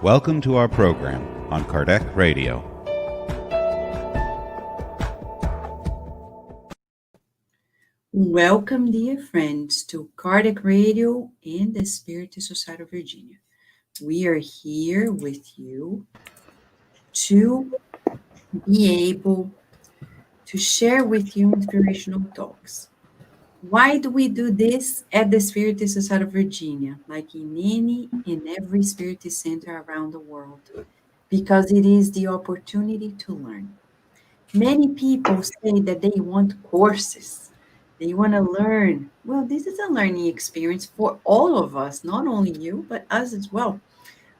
Welcome to our program on Kardec Radio. Welcome, dear friends, to Kardec Radio and the Spiritist Society of Virginia. We are here with you to be able to share with you inspirational talks. Why do we do this at the Spiritist Society of Virginia, like in any and every Spiritist center around the world? Because it is the opportunity to learn. Many people say that they want courses. They want to learn. Well, this is a learning experience for all of us, not only you, but us as well.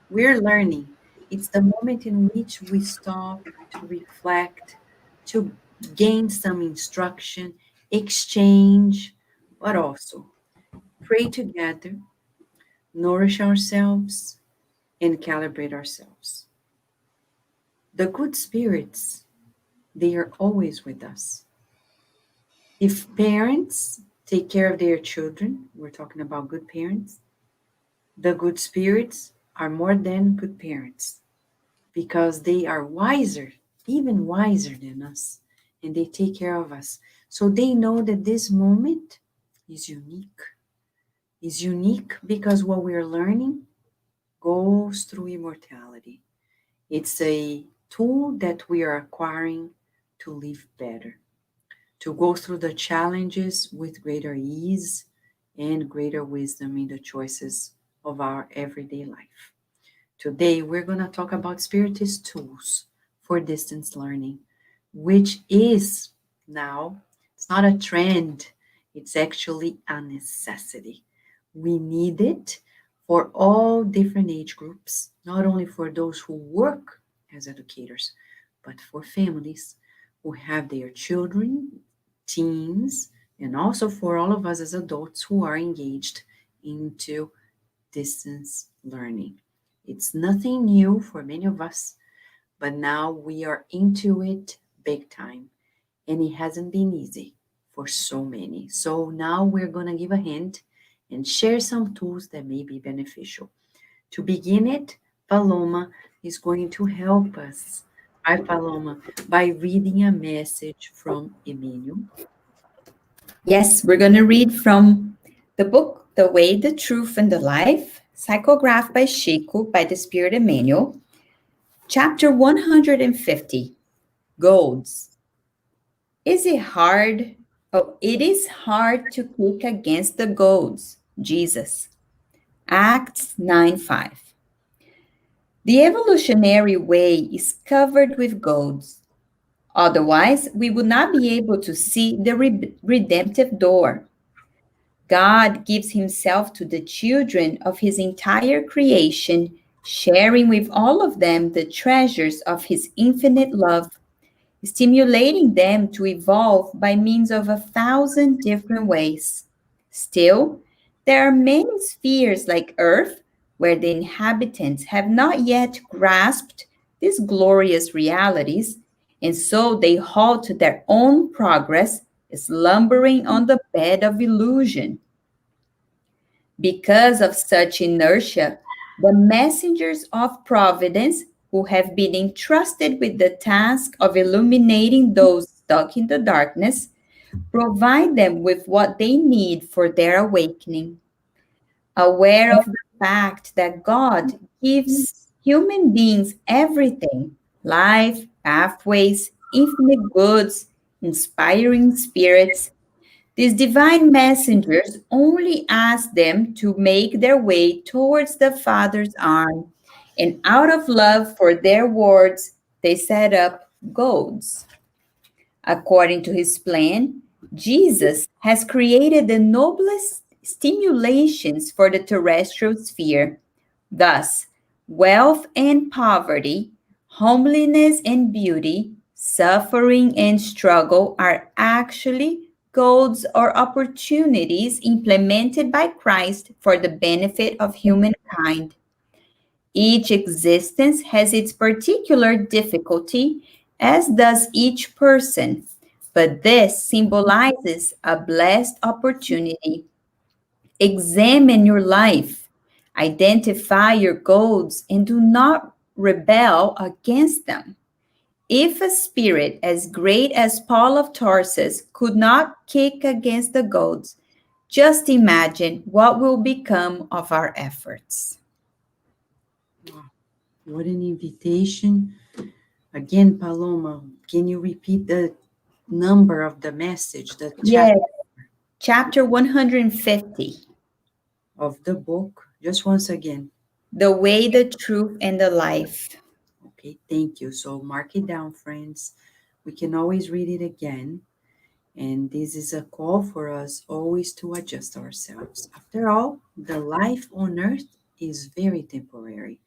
We're learning. It's the moment in which we stop to reflect, to gain some instruction, exchange, but also pray together, nourish ourselves, and calibrate ourselves. The good spirits, they are always with us. If parents take care of their children, we're talking about good parents, the good spirits are more than good parents because they are wiser, even wiser than us, and they take care of us. So they know that this moment is unique. Is unique because what we're learning goes through immortality. It's a tool that we are acquiring to live better, to go through the challenges with greater ease and greater wisdom in the choices of our everyday life. Today, we're going to talk about Spiritist Tools for distance learning, which is now, it's not a trend, it's actually a necessity. We need it for all different age groups, not only for those who work as educators, but for families who have their children, teens, and also for all of us as adults who are engaged into distance learning. It's nothing new for many of us, but now we are into it big time, and it hasn't been easy for so many. So now we're going to give a hint and share some tools that may be beneficial. To begin it, Paloma is going to help us. Hi, Paloma, by reading a message from Emmanuel. Yes, we're going to read from the book, The Way, the Truth, and the Life, psychographed by Chico by the Spirit Emmanuel, chapter 150, Golds. Is it hard? Oh, it is hard to kick against the goads, Jesus. Acts 9:5. The evolutionary way is covered with goads. Otherwise, we would not be able to see the redemptive door. God gives himself to the children of his entire creation, sharing with all of them the treasures of his infinite love, stimulating them to evolve by means of 1,000 different ways. Still, there are many spheres like Earth where the inhabitants have not yet grasped these glorious realities, and so they halt their own progress, slumbering on the bed of illusion. Because of such inertia, the messengers of providence who have been entrusted with the task of illuminating those stuck in the darkness provide them with what they need for their awakening. Aware of the fact that God gives human beings everything, life, pathways, infinite goods, inspiring spirits, these divine messengers only ask them to make their way towards the Father's arm, and out of love for their words, they set up goads. According to his plan, Jesus has created the noblest stimulations for the terrestrial sphere. Thus, wealth and poverty, homeliness and beauty, suffering and struggle are actually goals or opportunities implemented by Christ for the benefit of humankind. Each existence has its particular difficulty, as does each person, but this symbolizes a blessed opportunity. Examine your life. Identify your goals and do not rebel against them. If a spirit as great as Paul of Tarsus could not kick against the goads, just imagine what will become of our efforts. What an invitation. Again, Paloma, can you repeat the number of the message, the Yes, chapter chapter 150. of the book? Just once again. The way, the truth, and the life. Okay, thank you. So mark it down, friends. We can always read it again. And this is a call for us always to adjust ourselves. After all, the life on earth is very temporary.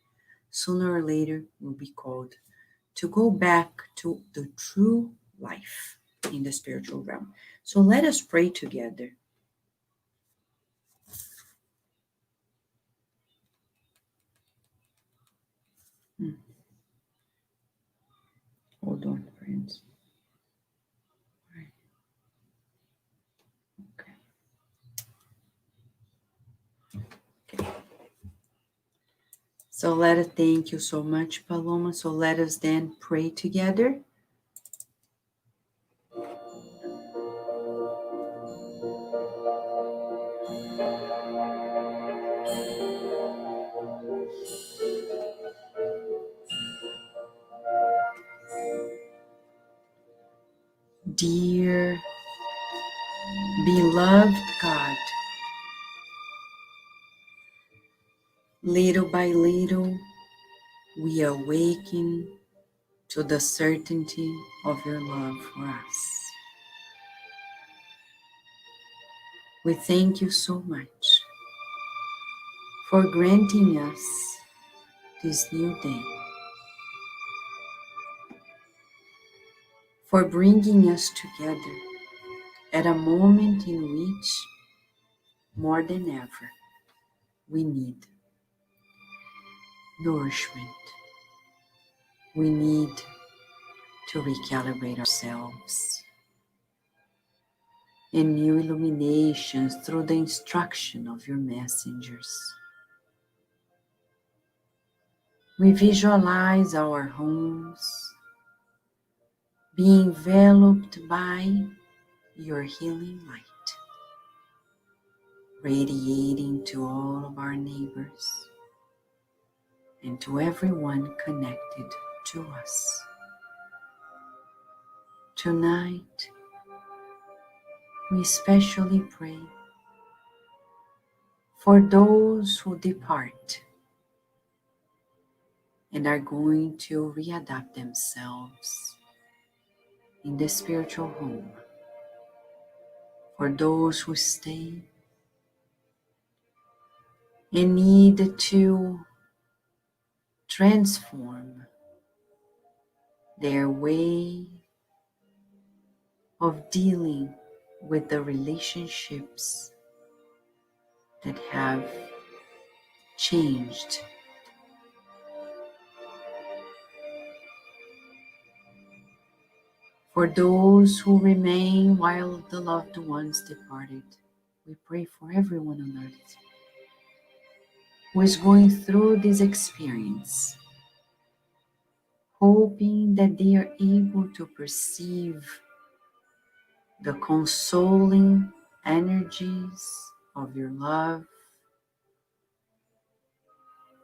Sooner or later, we'll be called to go back to the true life in the spiritual realm. So let us pray together. Hold on, friends. Okay. Okay. So let us thank you so much, Paloma. So let us then pray together. Dear beloved God, little by little we awaken to the certainty of your love for us. We thank you so much for granting us this new day, for bringing us together at a moment in which, more than ever, we need nourishment. We need to recalibrate ourselves and new illuminations through the instruction of your messengers. We visualize our homes being enveloped by your healing light, radiating to all of our neighbors and to everyone connected to us. Tonight, we especially pray for those who depart and are going to readapt themselves in the spiritual home, for those who stay and need to transform their way of dealing with the relationships that have changed. For those who remain while the loved ones departed, we pray for everyone on earth who is going through this experience, hoping that they are able to perceive the consoling energies of your love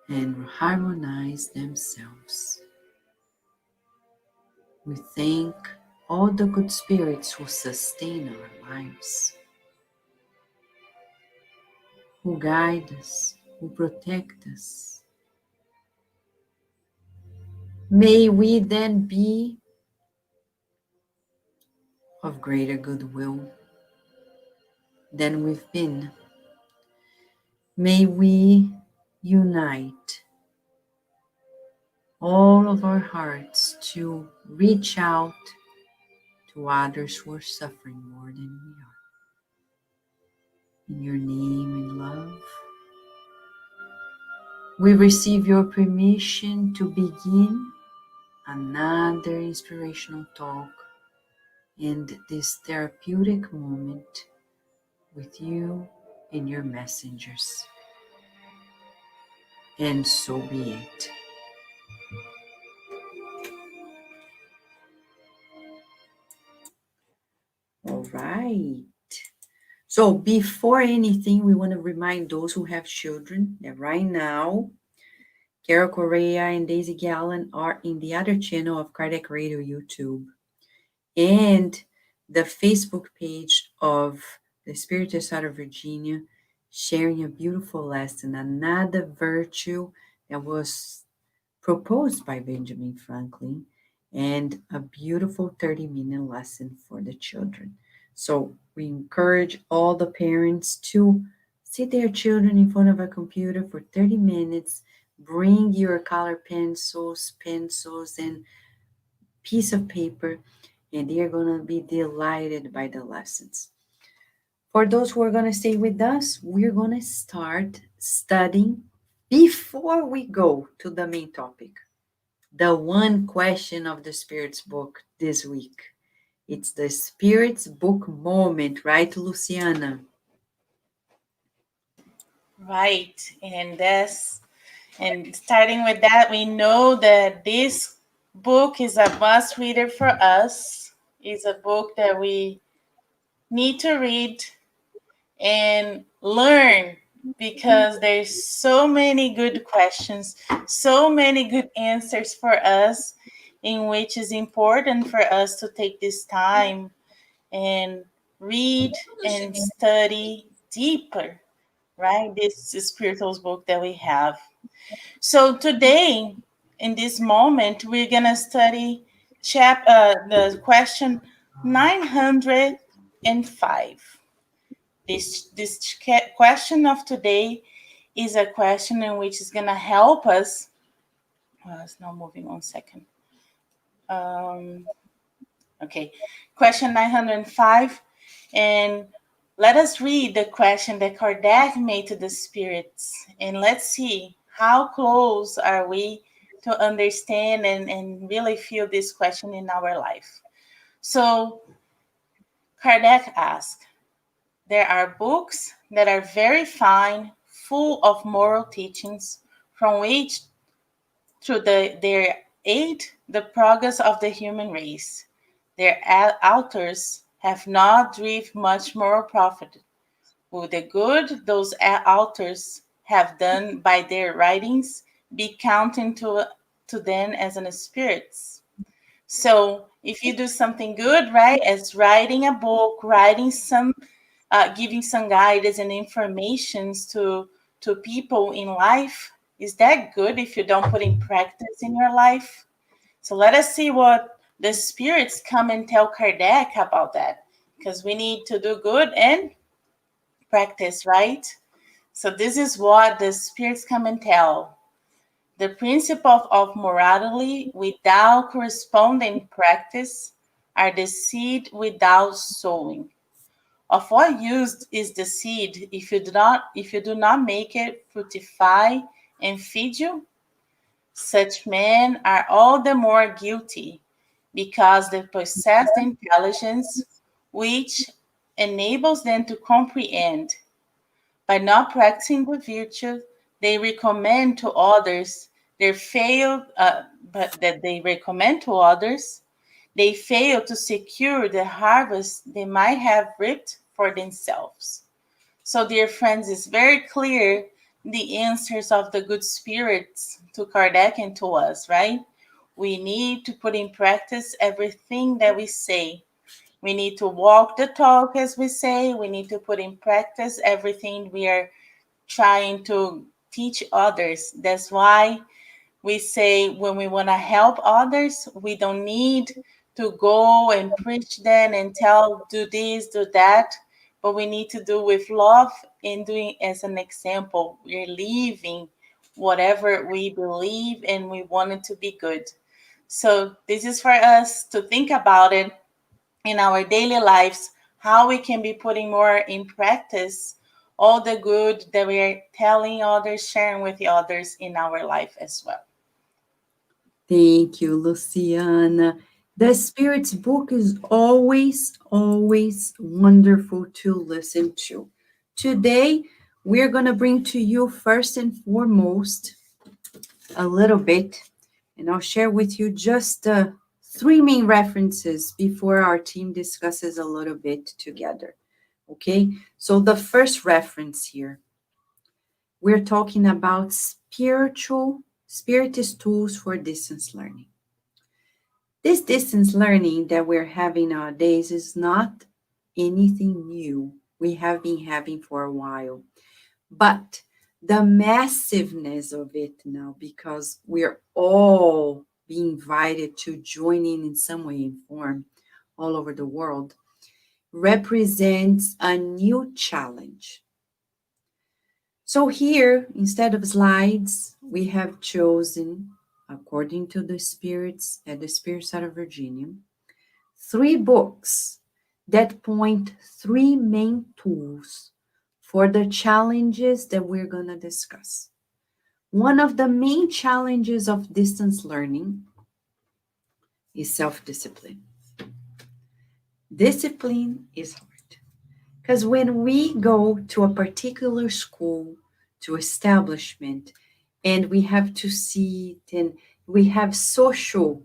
and harmonize themselves. We thank all the good spirits who sustain our lives, who guide us, who protect us. May we then be of greater goodwill than we've been. May we unite all of our hearts to reach out to others who are suffering more than we are. In your name and love, we receive your permission to begin another inspirational talk and this therapeutic moment with you and your messengers. and so be it. All right. So before anything, we want to remind those who have children that right now, Carol Correa and Daisy Gallen are in the other channel of Kardec Radio YouTube and the Facebook page of the Spiritist out of Virginia, sharing a beautiful lesson, another virtue that was proposed by Benjamin Franklin, and a beautiful 30-minute lesson for the children. So we encourage all the parents to sit their children in front of a computer for 30 minutes, bring your color pencils, and piece of paper, and they are going to be delighted by the lessons. For those who are going to stay with us, we're going to start studying before we go to the main topic. The one question of the Spirit's book this week. It's the Spirit's book moment, right, Luciana? Right. And starting with that, we know that this book is a must reader for us. It's a book that we need to read and learn, because there's so many good questions, so many good answers for us, in which is important for us to take this time and read and study deeper, right? This is spiritual book that we have. So today, in this moment, we're gonna study the question 905. This question of today is a question in which is gonna help us. It's not moving 1 second. Okay, question 905, and let us read the question that Kardec made to the spirits, and let's see how close are we to understand and really feel this question in our life. So Kardec asked, there are books that are very fine, full of moral teachings, from which, through their aid, the progress of the human race. Their authors have not derived much moral profit. Will the good those authors have done by their writings be counted to them as an spirits? So if you do something good, right, as writing a book, writing some, giving some guidance and informations to people in life, is that good if you don't put in practice in your life? So let us see what the spirits come and tell Kardec about that, because we need to do good and practice, right? So this is what the spirits come and tell. The principle of morality without corresponding practice are the seed without sowing. Of what use is the seed if you do not make it fructify and feed you? Such men are all the more guilty because they possess the intelligence which enables them to comprehend. By not practicing the virtue they recommend to others, they fail to secure the harvest they might have reaped for themselves. So, dear friends, it's very clear the answers of the good spirits to Kardec and to us, right? We need to put in practice everything that we say. We need to walk the talk, as we say. We need to put in practice everything we are trying to teach others. That's why we say when we want to help others, we don't need to go and preach them and tell, do this, do that. But we need to do with love and doing as an example. We're living whatever we believe and we want it to be good. So this is for us to think about it in our daily lives, how we can be putting more in practice all the good that we are telling others, sharing with the others in our life as well. Thank you, Luciana. The Spirit's book is always, always wonderful to listen to. Today, we're going to bring to you first and foremost a little bit, and I'll share with you just three main references before our team discusses a little bit together. Okay, so the first reference here, we're talking about Spiritist Tools for Distance Learning. This distance learning that we're having nowadays is not anything new. We have been having for a while. But the massiveness of it now, because we're all being invited to join in some way and form all over the world, represents a new challenge. So here, instead of slides, we have chosen, according to the spirits at the Spirit Side of Virginia, 3 books that point 3 main tools for the challenges that we're going to discuss. One of the main challenges of distance learning is self-discipline. Discipline is hard. Because when we go to a particular school, to establishment, and we have to see, and we have social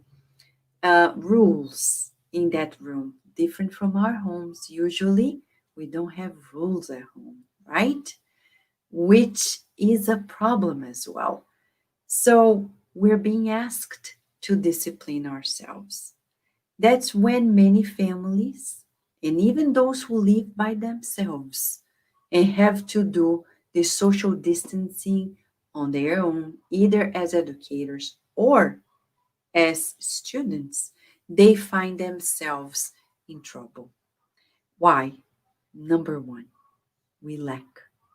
rules in that room, different from our homes. Usually, we don't have rules at home, right? Which is a problem as well. So we're being asked to discipline ourselves. That's when many families, and even those who live by themselves and have to do the social distancing on their own, either as educators or as students, they find themselves in trouble. Why? Number one, we lack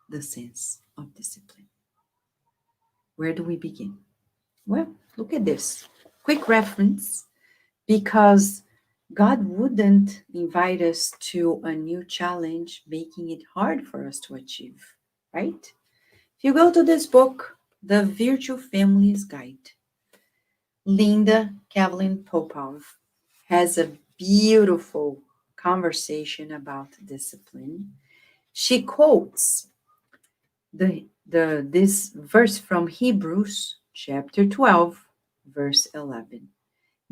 the sense of discipline. Where do we begin? Well, look at this. Quick reference, because God wouldn't invite us to a new challenge, making it hard for us to achieve, right? If you go to this book, The Virtual Family's Guide, Linda Kavelin Popov has a beautiful conversation about discipline. She quotes this verse from Hebrews chapter 12, verse 11.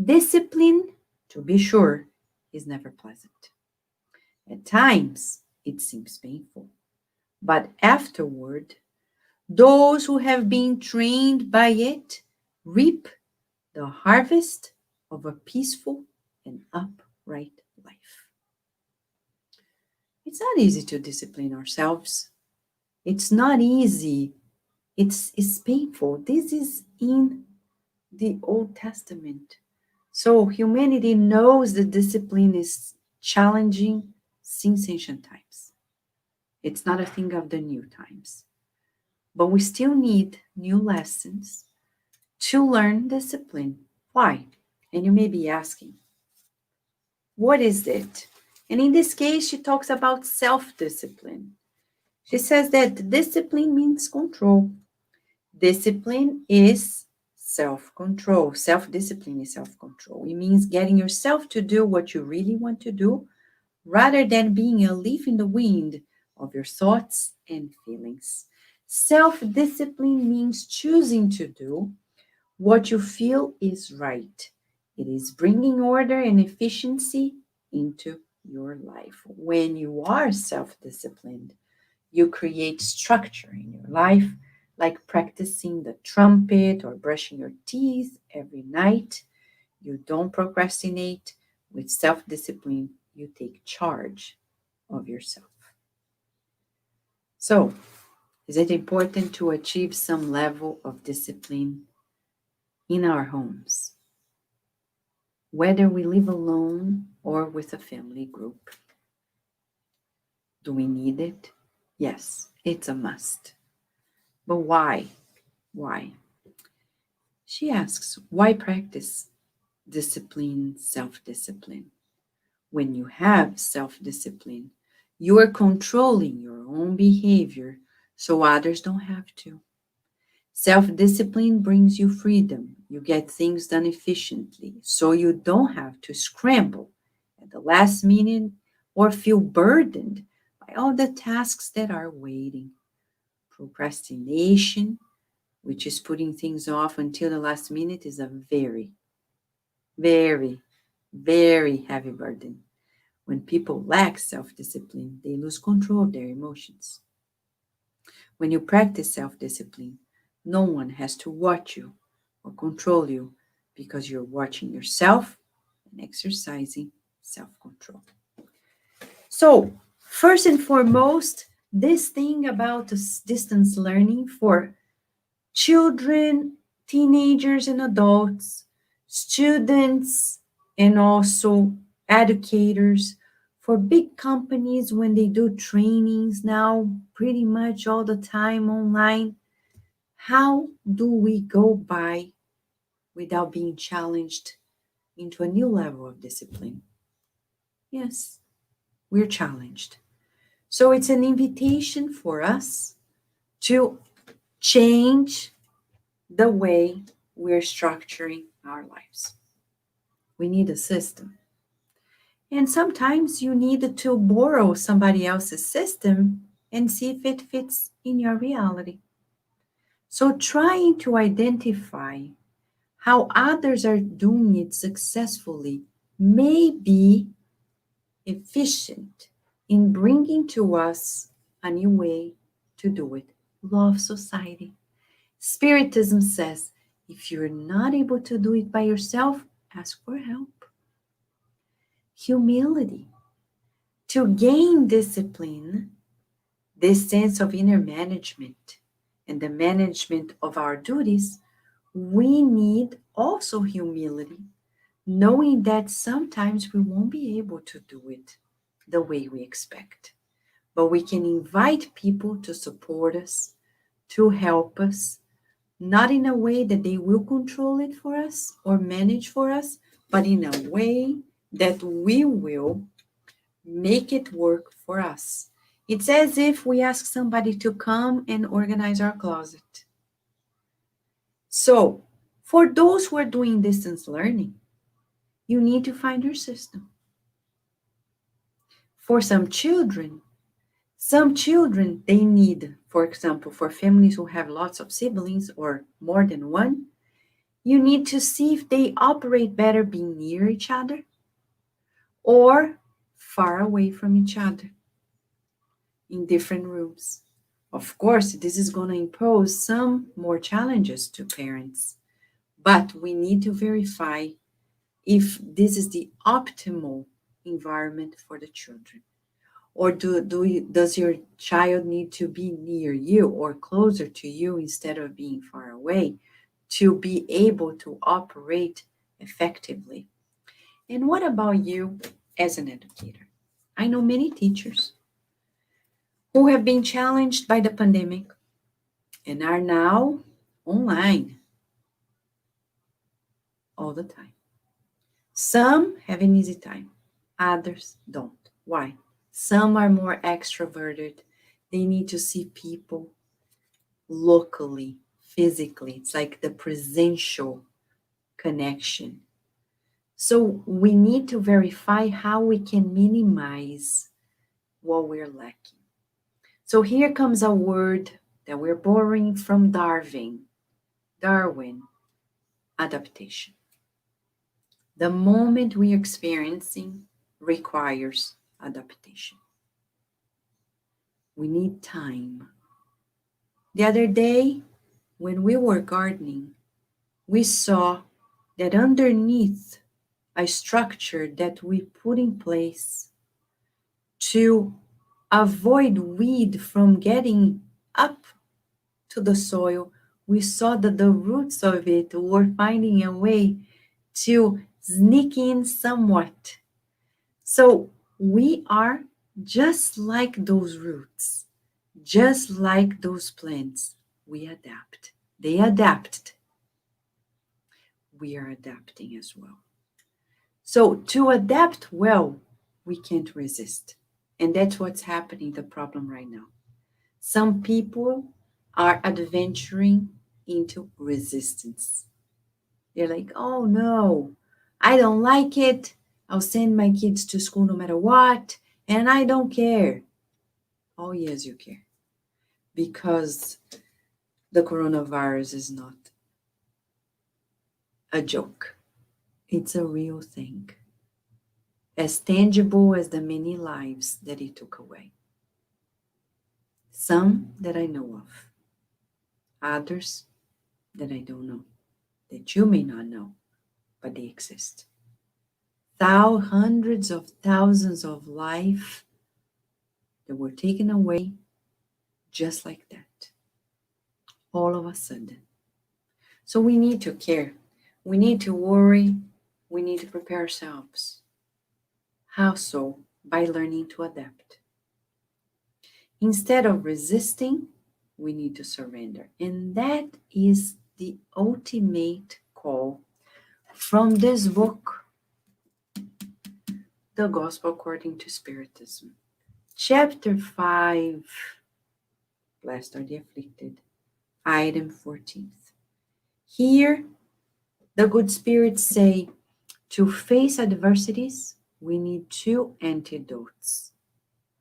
Discipline, to be sure, is never pleasant. At times, it seems painful, but afterward, those who have been trained by it reap the harvest of a peaceful and upright life. It's not easy to discipline ourselves. It's not easy. It's painful. This is in the Old Testament. So humanity knows that discipline is challenging since ancient times. It's not a thing of the new times. But we still need new lessons to learn discipline. Why? And you may be asking, what is it? And in this case, she talks about self-discipline. She says that discipline means control. Discipline is self-control. Self-discipline is self-control. It means getting yourself to do what you really want to do, rather than being a leaf in the wind of your thoughts and feelings. Self-discipline means choosing to do what you feel is right. It is bringing order and efficiency into your life. When you are self-disciplined, you create structure in your life, like practicing the trumpet or brushing your teeth every night. You don't procrastinate. With self-discipline, you take charge of yourself. So, is it important to achieve some level of discipline in our homes, whether we live alone or with a family group? Do we need it? Yes, it's a must. But why? Why? She asks, why practice discipline, self-discipline? When you have self-discipline, you are controlling your own behavior so others don't have to. Self-discipline brings you freedom. You get things done efficiently, so you don't have to scramble at the last minute or feel burdened by all the tasks that are waiting. Procrastination which is putting things off until the last minute, is a very, very, very heavy burden. When people lack self-discipline, they lose control of their emotions. When you practice self-discipline, no one has to watch you or control you because you're watching yourself and exercising self-control. So, first and foremost, this thing about distance learning for children, teenagers, and adults, students, and also educators, for big companies when they do trainings now, pretty much all the time online. How do we go by without being challenged into a new level of discipline? Yes, we're challenged. So it's an invitation for us to change the way we're structuring our lives. We need a system. And sometimes you need to borrow somebody else's system and see if it fits in your reality. So trying to identify how others are doing it successfully may be efficient in bringing to us a new way to do it. Law of society. Spiritism says, if you're not able to do it by yourself, ask for help. Humility. To gain discipline, this sense of inner management and the management of our duties, we need also humility, knowing that sometimes we won't be able to do it the way we expect. But we can invite people to support us, to help us, not in a way that they will control it for us or manage for us, but in a way that we will make it work for us. It's as if we ask somebody to come and organize our closet. So, for those who are doing distance learning, you need to find your system. For some children, they need, for example, for families who have lots of siblings or more than one, you need to see if they operate better being near each other or far away from each other in different rooms. Of course, this is going to impose some more challenges to parents, but we need to verify if this is the optimal environment for the children. Or does your child need to be near you or closer to you instead of being far away to be able to operate effectively? And what about you as an educator? I know many teachers who have been challenged by the pandemic and are now online all the time. Some have an easy time, others don't. Why? Some are more extroverted. They need to see people locally, physically. It's like the presential connection. So we need to verify how we can minimize what we're lacking. So here comes a word that we're borrowing from Darwin, adaptation. The moment we're experiencing requires adaptation. We need time. The other day, when we were gardening, we saw that underneath a structure that we put in place to avoid weed from getting up to the soil, we saw that the roots of it were finding a way to sneak in somewhat. So we are just like those roots, just like those plants. We adapt. They adapted. We are adapting as well. So to adapt well, we can't resist. And that's what's happening, the problem right now. Some people are adventuring into resistance. They're like, oh no, I don't like it. I'll send my kids to school no matter what, and I don't care. Oh yes, you care. Because the coronavirus is not a joke. It's a real thing, as tangible as the many lives that it took away. Some that I know of, others that I don't know, that you may not know, but they exist. Hundreds of thousands of lives that were taken away just like that, all of a sudden. So we need to care. We need to worry. We need to prepare ourselves. How so? By learning to adapt. Instead of resisting, we need to surrender. And that is the ultimate call from this book, The Gospel According to Spiritism. Chapter 5, Blessed are the Afflicted, item 14th. Here, the good spirits say, to face adversities, we need two antidotes,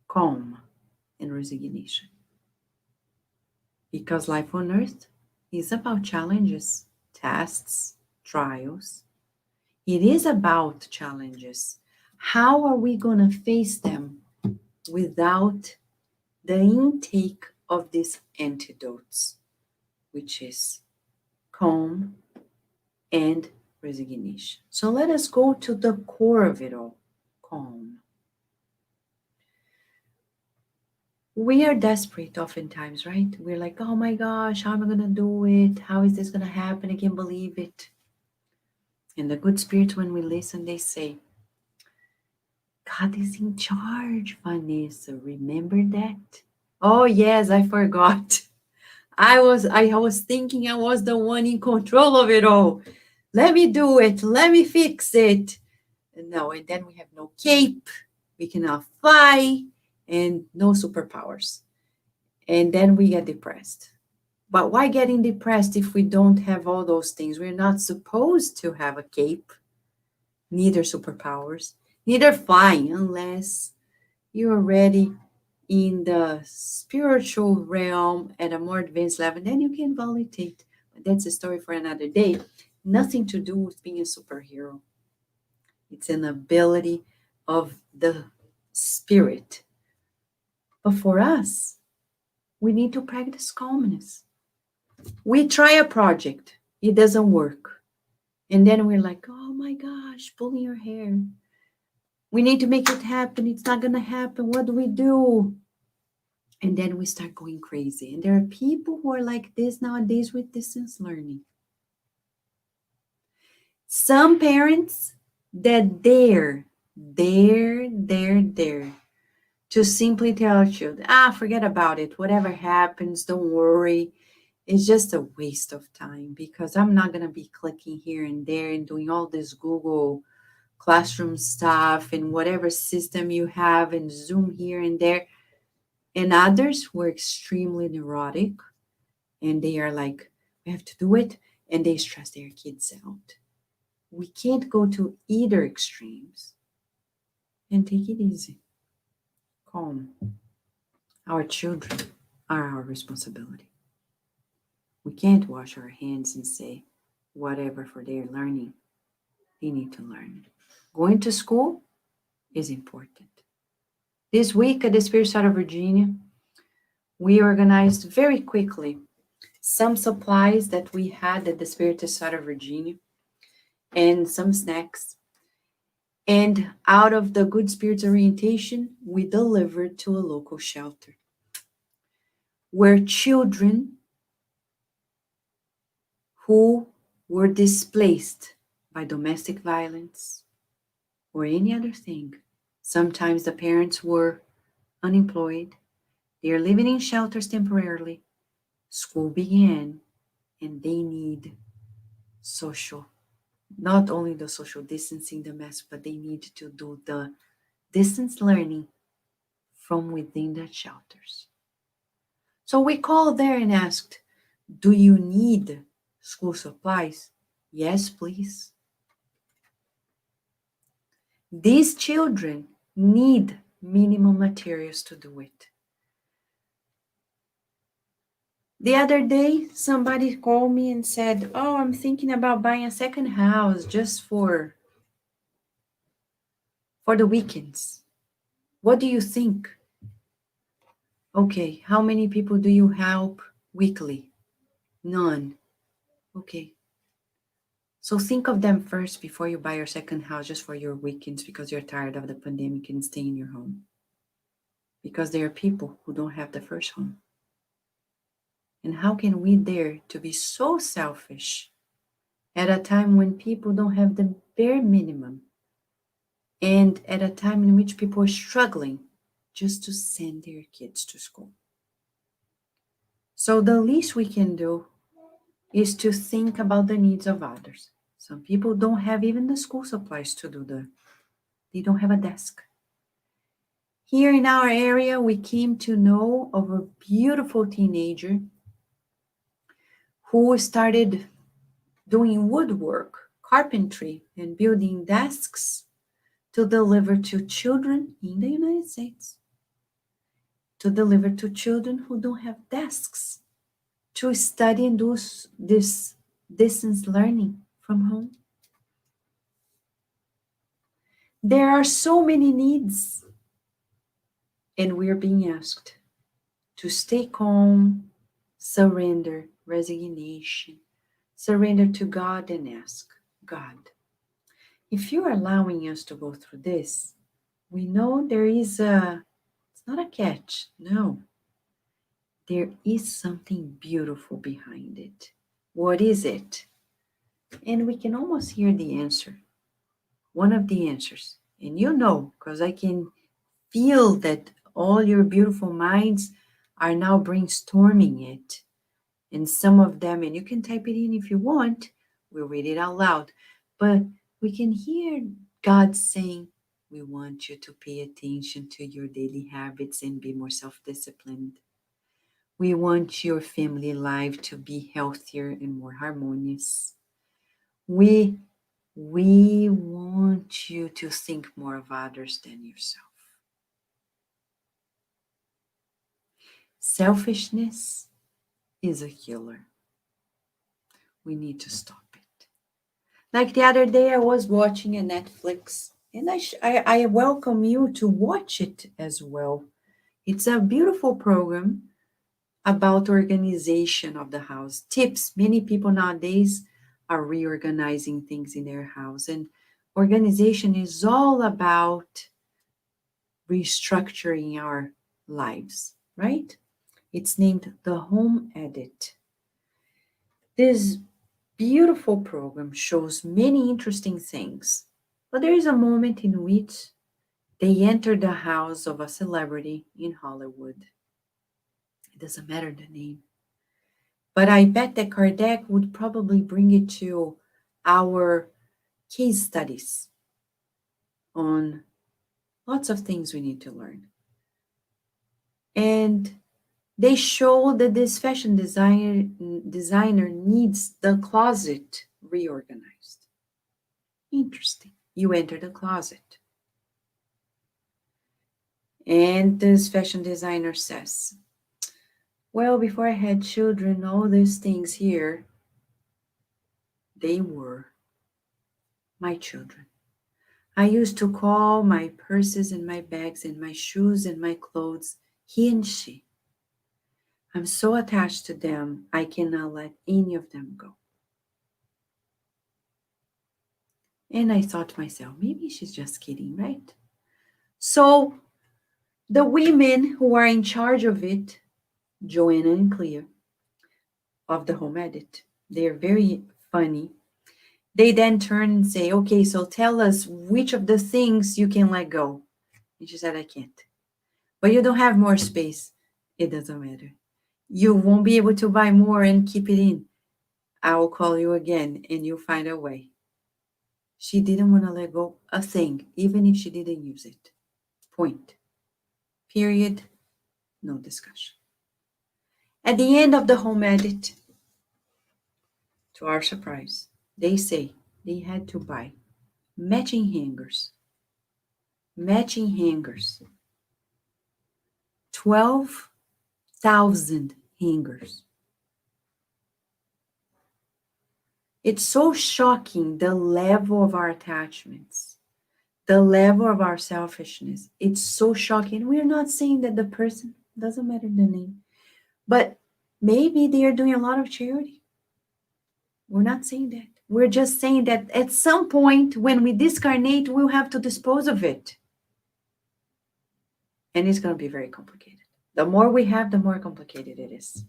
calm and resignation. Because life on earth is about challenges, tests, trials. It is about challenges. How are we going to face them without the intake of these antidotes, which is calm and resignation? So let us go to the core of it all, calm. We are desperate oftentimes, right? We're like, oh my gosh, how am I going to do it? How is this going to happen? I can't believe it. And the good spirits, when we listen, they say, God is in charge, Vanessa. Remember that? Oh, yes, I forgot. I was thinking I was the one in control of it all. Let me do it. Let me fix it. No, and then we have no cape. We cannot fly and no superpowers. And then we get depressed. But why getting depressed if we don't have all those things? We're not supposed to have a cape, neither superpowers, neither flying, unless you're already in the spiritual realm at a more advanced level. Then you can validate. But that's a story for another day. Nothing to do with being a superhero. It's an ability of the spirit. But for us, we need to practice calmness. We try a project, it doesn't work. And then we're like, oh my gosh, pulling your hair. We need to make it happen. It's not going to happen. What do we do? And then we start going crazy. And there are people who are like this nowadays with distance learning. Some parents that dare to simply tell our children, forget about it. Whatever happens, don't worry. It's just a waste of time because I'm not going to be clicking here and there and doing all this Google Classroom stuff and whatever system you have and Zoom here and there. And others were extremely neurotic and they are like, we have to do it. And they stress their kids out. We can't go to either extremes. And take it easy. Calm. Our children are our responsibility. We can't wash our hands and say, whatever for their learning, they need to learn. Going to school is important. This week at the Spiritist Tools of Virginia, we organized very quickly some supplies that we had at the Spiritist Tools of Virginia and some snacks. And out of the Good Spirits orientation, we delivered to a local shelter where children who were displaced by domestic violence or any other thing. Sometimes the parents were unemployed. They are living in shelters temporarily. School began and they need not only the social distancing, the mask, but they need to do the distance learning from within the shelters. So we called there and asked, do you need school supplies? Yes, please. These children need minimum materials to do it. The other day, somebody called me and said, oh, I'm thinking about buying a second house just for the weekends. What do you think? Okay, how many people do you help weekly? None. Okay. So think of them first before you buy your second house just for your weekends because you're tired of the pandemic and stay in your home. Because there are people who don't have the first home. And how can we dare to be so selfish at a time when people don't have the bare minimum and at a time in which people are struggling just to send their kids to school? So the least we can do is to think about the needs of others. Some people don't have even the school supplies to do they don't have a desk. Here in our area, we came to know of a beautiful teenager who started doing woodwork, carpentry, and building desks to deliver to children in the United States, to deliver to children who don't have desks, to study and do this distance learning from home. There are so many needs, and we're being asked to stay calm, surrender, resignation, surrender to God and ask, God, if you're allowing us to go through this, we know there is it's not a catch, no. There is something beautiful behind it. What is it? And we can almost hear the answer, one of the answers. And you know, because I can feel that all your beautiful minds are now brainstorming it. And some of them, and you can type it in if you want, we'll read it out loud. But we can hear God saying, we want you to pay attention to your daily habits and be more self-disciplined. We want your family life to be healthier and more harmonious. We want you to think more of others than yourself. Selfishness is a killer. We need to stop it. Like the other day, I was watching a Netflix, and I welcome you to watch it as well. It's a beautiful program about organization of the house. Tips. Many people nowadays are reorganizing things in their house, and organization is all about restructuring our lives, right? It's named The Home Edit. This beautiful program shows many interesting things, but there is a moment in which they enter the house of a celebrity in Hollywood. It doesn't matter the name. But I bet that Kardec would probably bring it to our case studies on lots of things we need to learn. And they show that this fashion designer needs the closet reorganized. Interesting. You enter the closet. And this fashion designer says, well, before I had children, all these things here, they were my children. I used to call my purses and my bags and my shoes and my clothes he and she. I'm so attached to them, I cannot let any of them go. And I thought to myself, maybe she's just kidding, right? So the women who are in charge of it, Joanna and Clea, of the Home Edit, they're very funny. They then turn and say, okay, so tell us which of the things you can let go. And she said, I can't. But you don't have more space. It doesn't matter. You won't be able to buy more and keep it in. I will call you again and you'll find a way. She didn't want to let go a thing, even if she didn't use it. Point. Period. No discussion. At the end of the Home Edit, to our surprise, they say they had to buy matching hangers. Matching hangers. 12,000 hangers It's so shocking, the level of our attachments, the level of our selfishness. It's so shocking. We're not saying that the person, doesn't matter the name, but maybe they are doing a lot of charity. We're not saying that. We're just saying that at some point when we discarnate, we'll have to dispose of it. And it's going to be very complicated. The more we have, the more complicated it is.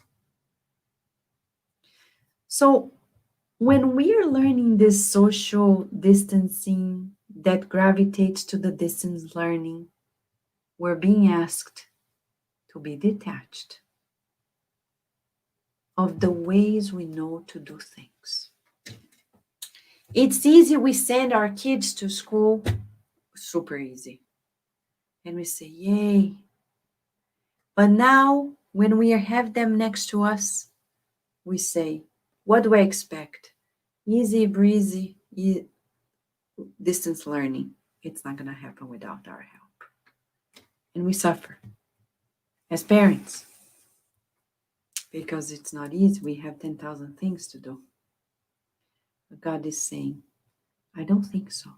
So when we are learning this social distancing that gravitates to the distance learning, we're being asked to be detached of the ways we know to do things. It's easy, we send our kids to school, super easy. And we say, yay. But now, when we have them next to us, we say, what do I expect? Easy breezy, distance learning. It's not going to happen without our help. And we suffer as parents because it's not easy. We have 10,000 things to do. But God is saying, I don't think so.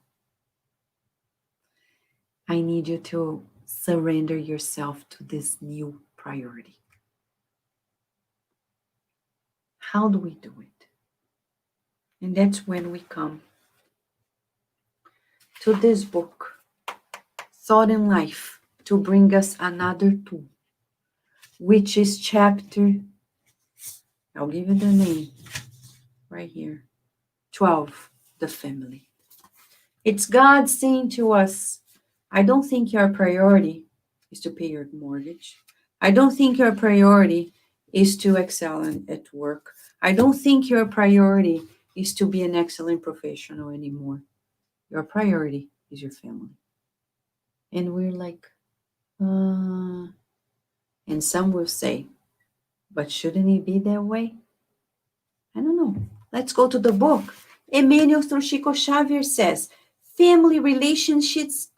I need you to surrender yourself to this new priority. How do we do it? And that's when we come to this book, Thought in Life, to bring us another tool, which is chapter, I'll give you the name right here, 12, the family. It's God saying to us, I don't think your priority is to pay your mortgage. I don't think your priority is to excel at work. I don't think your priority is to be an excellent professional anymore. Your priority is your family. And we're like, and some will say, but shouldn't it be that way? I don't know. Let's go to the book. Emmanuel through Chico Xavier says, family relationships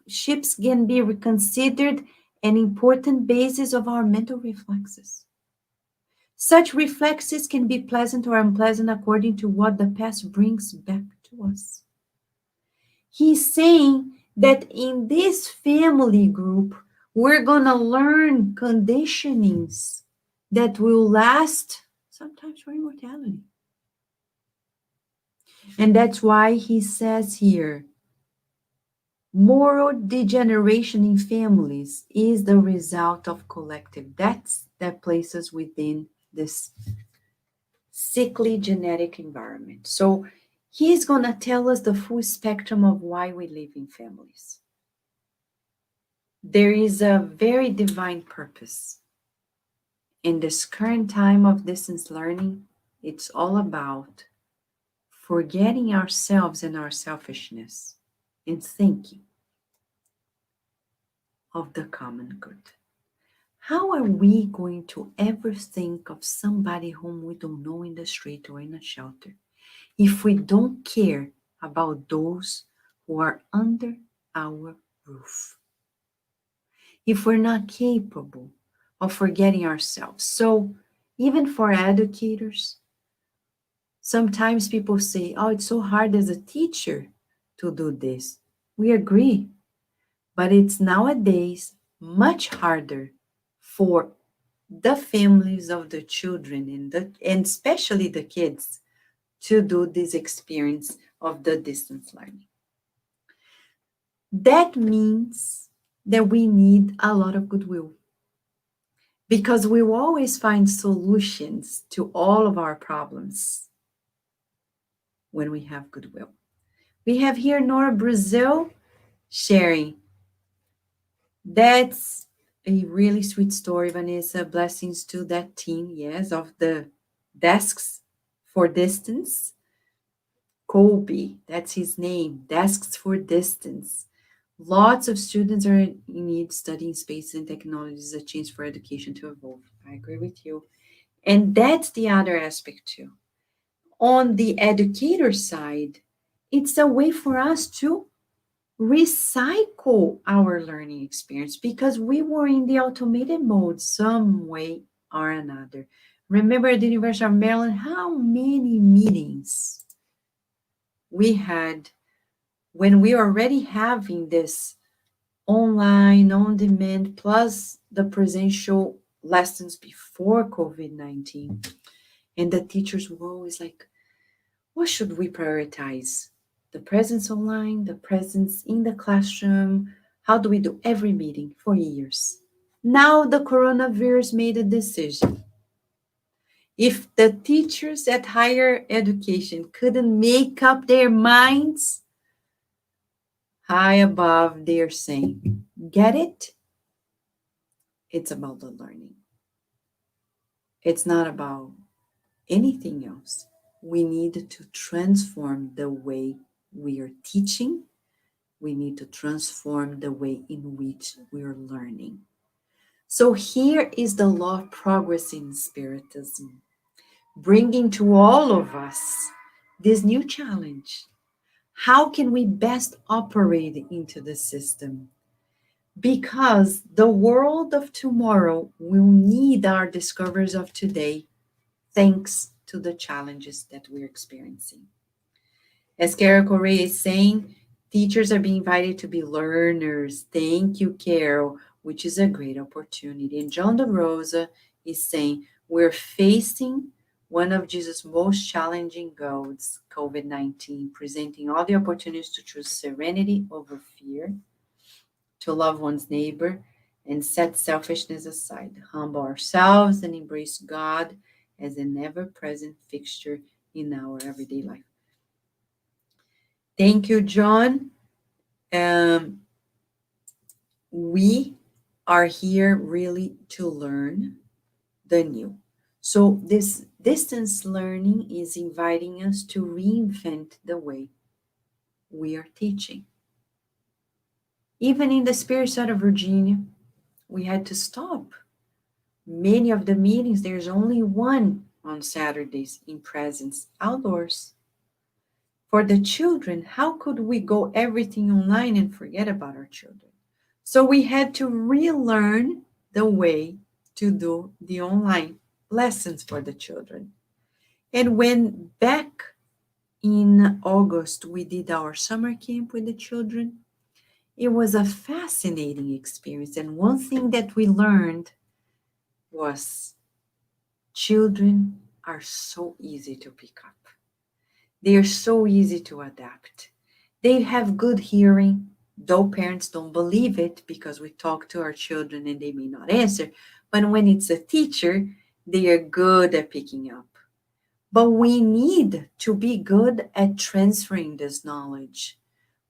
can be considered an important basis of our mental reflexes. Such reflexes can be pleasant or unpleasant according to what the past brings back to us. He's saying that in this family group, we're going to learn conditionings that will last sometimes for immortality. And that's why he says here, moral degeneration in families is the result of collective debts that places within this sickly genetic environment. So he's going to tell us the full spectrum of why we live in families. There is a very divine purpose. In this current time of distance learning, it's all about forgetting ourselves and our selfishness and thinking of the common good. How are we going to ever think of somebody whom we don't know in the street or in a shelter if we don't care about those who are under our roof? If we're not capable of forgetting ourselves. So even for educators, sometimes people say, oh, it's so hard as a teacher to do this. We agree, but it's nowadays much harder for the families of the children and especially the kids to do this experience of the distance learning. That means that we need a lot of goodwill, because we will always find solutions to all of our problems when we have goodwill. We have here Nora Brazil sharing. That's a really sweet story, Vanessa. Blessings to that team, yes, of the desks for distance. Colby, that's his name, Desks for Distance. Lots of students are in need studying space and technology as a chance for education to evolve. I agree with you. And that's the other aspect too. On the educator side, it's a way for us to recycle our learning experience because we were in the automated mode some way or another. Remember at the University of Maryland, how many meetings we had, when we were already having this online, on-demand, plus the presential lessons before COVID-19, and the teachers were always like, what should we prioritize? The presence online, the presence in the classroom? How do we do every meeting for years? Now the coronavirus made a decision. If the teachers at higher education couldn't make up their minds, high above, they're saying, get it? It's about the learning. It's not about anything else. We need to transform the way we are teaching. We need to transform the way in which we are learning. So here is the law of progress in Spiritism, bringing to all of us this new challenge. How can we best operate into the system? Because the world of tomorrow will need our discoveries of today, thanks to the challenges that we're experiencing. As Carol Correa is saying, teachers are being invited to be learners. Thank you, Carol, which is a great opportunity. And John de Rosa is saying, we're facing one of Jesus' most challenging goals, COVID-19, presenting all the opportunities to choose serenity over fear, to love one's neighbor, and set selfishness aside, humble ourselves, and embrace God as an ever-present fixture in our everyday life. Thank you, John. We are here really to learn the new. So this distance learning is inviting us to reinvent the way we are teaching. Even in the Spirit side of Virginia, we had to stop. Many of the meetings, there's only one on Saturdays in presence, outdoors. For the children, how could we go everything online and forget about our children? So we had to relearn the way to do the online lessons for the children. And when back in August, we did our summer camp with the children, it was a fascinating experience. And one thing that we learned was children are so easy to pick up. They are so easy to adapt. They have good hearing, though parents don't believe it because we talk to our children and they may not answer. But when it's a teacher, they are good at picking up. But we need to be good at transferring this knowledge.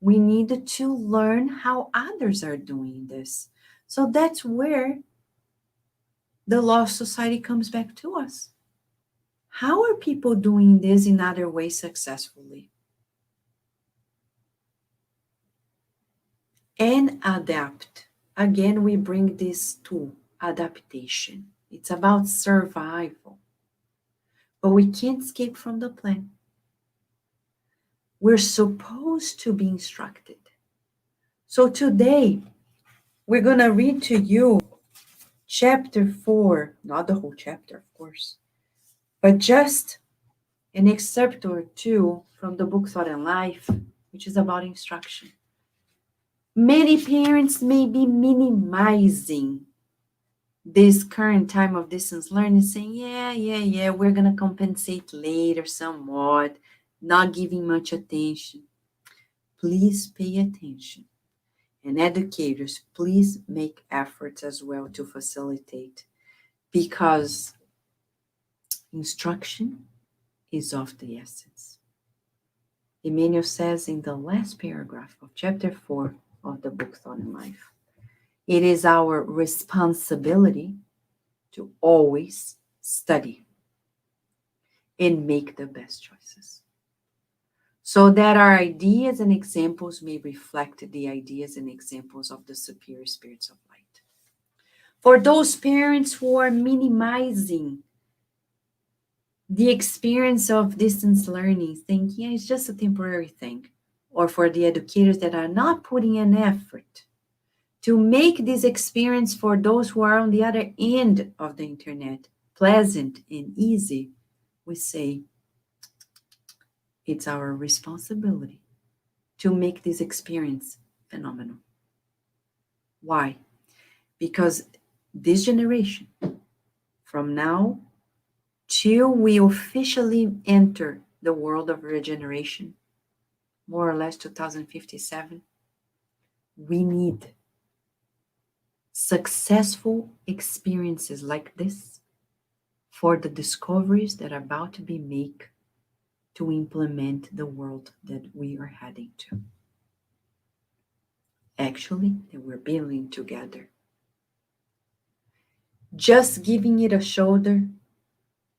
We need to learn how others are doing this. So that's where the law of society comes back to us. How are people doing this in other ways successfully? And adapt. Again, we bring this to adaptation. It's about survival. But we can't escape from the plan. We're supposed to be instructed. So today, we're going to read to you chapter 4, not the whole chapter, of course, but just an excerpt or two from the book Thought and Life, which is about instruction. Many parents may be minimizing this current time of distance learning, saying, yeah, we're going to compensate later somewhat, not giving much attention. Please pay attention. And educators, please make efforts as well to facilitate, because instruction is of the essence. Emmanuel says in the last paragraph of chapter 4 of the book Thought and Life, it is our responsibility to always study and make the best choices, so that our ideas and examples may reflect the ideas and examples of the superior spirits of light. For those parents who are minimizing the experience of distance learning, thinking it's just a temporary thing, or for the educators that are not putting an effort to make this experience for those who are on the other end of the internet pleasant and easy, we say, It's our responsibility to make this experience phenomenal. Why? Because this generation, from now till we officially enter the world of regeneration, more or less 2057, we need successful experiences like this for the discoveries that are about to be made to implement the world that we are heading to. Actually, that we're building together. Just giving it a shoulder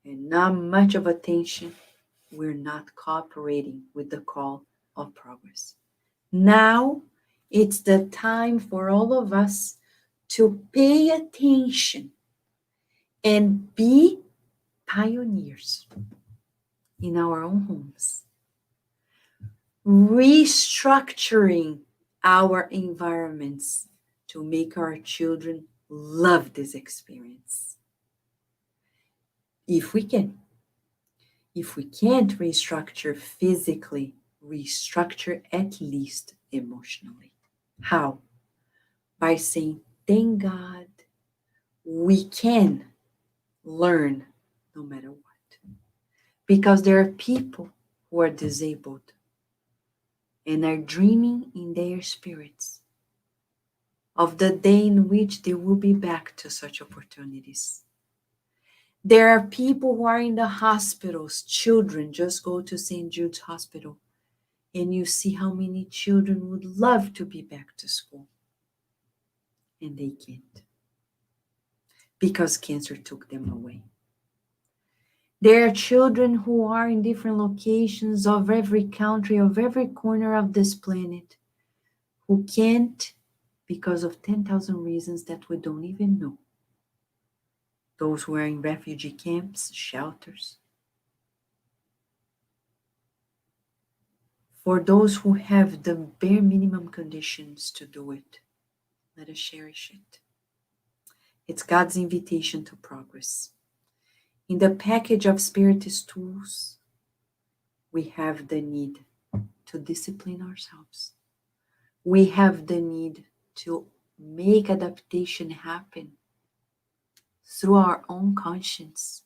and not much of attention, we're not cooperating with the call of progress. Now, it's the time for all of us to pay attention and be pioneers in our own homes, restructuring our environments to make our children love this experience. If we can. If we can't restructure physically, restructure at least emotionally. How? By saying, thank God, we can learn no matter what. Because there are people who are disabled and are dreaming in their spirits of the day in which they will be back to such opportunities. There are people who are in the hospitals. Children, just go to St. Jude's Hospital and you see how many children would love to be back to school. And they can't. Because cancer took them away. There are children who are in different locations of every country, of every corner of this planet, who can't because of 10,000 reasons that we don't even know. Those who are in refugee camps, shelters. For those who have the bare minimum conditions to do it, let us cherish it. It's God's invitation to progress. In the package of Spiritist Tools, we have the need to discipline ourselves. We have the need to make adaptation happen through our own conscience,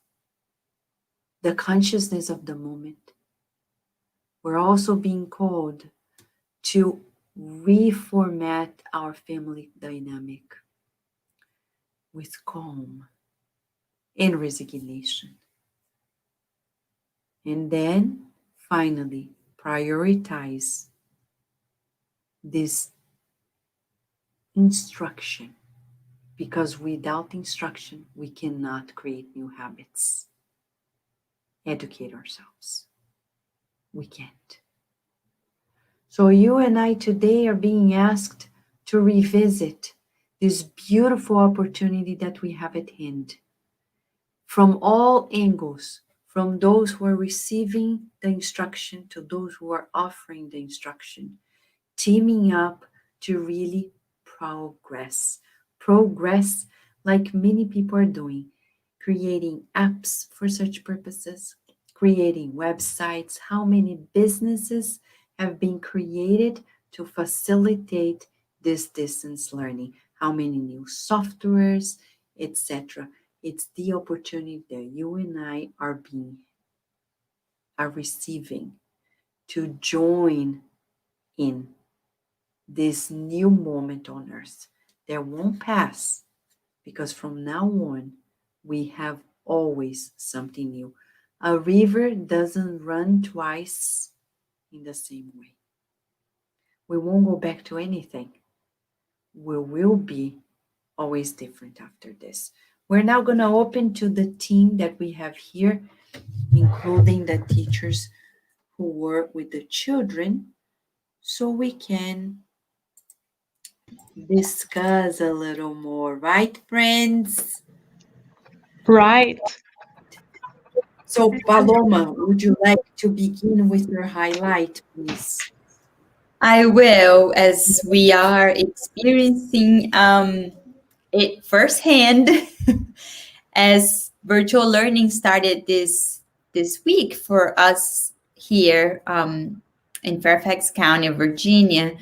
the consciousness of the moment. We're also being called to reformat our family dynamic with calm and resignation. And then, finally, prioritize this instruction, because without instruction, we cannot create new habits. Educate ourselves. We can't. So you and I today are being asked to revisit this beautiful opportunity that we have at hand from all angles, from those who are receiving the instruction to those who are offering the instruction, teaming up to really progress. Progress like many people are doing, creating apps for such purposes, creating websites. How many businesses have been created to facilitate this distance learning? How many new softwares, etc. It's the opportunity that you and I are receiving to join in this new moment on earth that won't pass, because from now on we have always something new. A river doesn't run twice in the same way. We won't go back to anything. We will be always different after this. We're now going to open to the team that we have here, including the teachers who work with the children, so we can discuss a little more, right, friends? Right. So, Paloma, would you like to begin with your highlight, please? I will, as we are experiencing it firsthand, as virtual learning started this week for us here in Fairfax County, Virginia,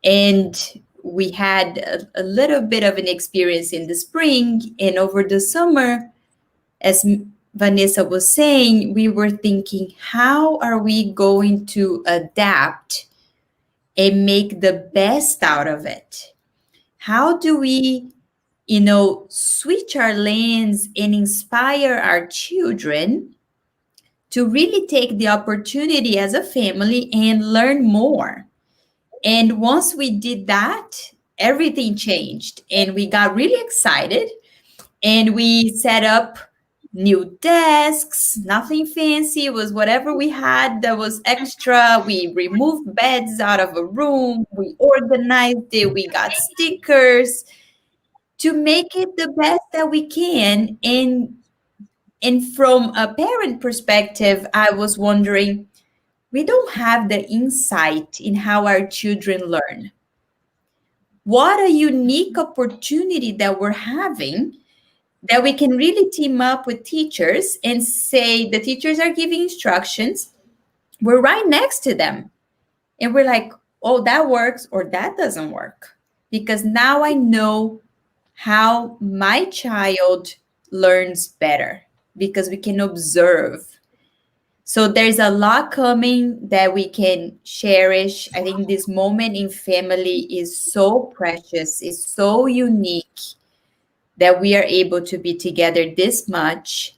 and we had a little bit of an experience in the spring, and over the summer, as Vanessa was saying, we were thinking, how are we going to adapt and make the best out of it? How do we, switch our lens and inspire our children to really take the opportunity as a family and learn more? And once we did that, everything changed, and we got really excited, and we set up new desks, nothing fancy. It was whatever we had that was extra. We removed beds out of a room. We organized it. We got stickers to make it the best that we can. And from a parent perspective, I was wondering, we don't have the insight in how our children learn. What a unique opportunity that we're having, that we can really team up with teachers and say the teachers are giving instructions. We're right next to them. And we're like, oh, that works or that doesn't work. Because now I know how my child learns better, because we can observe. So there's a lot coming that we can cherish. I think this moment in family is so precious, it's so unique, that we are able to be together this much,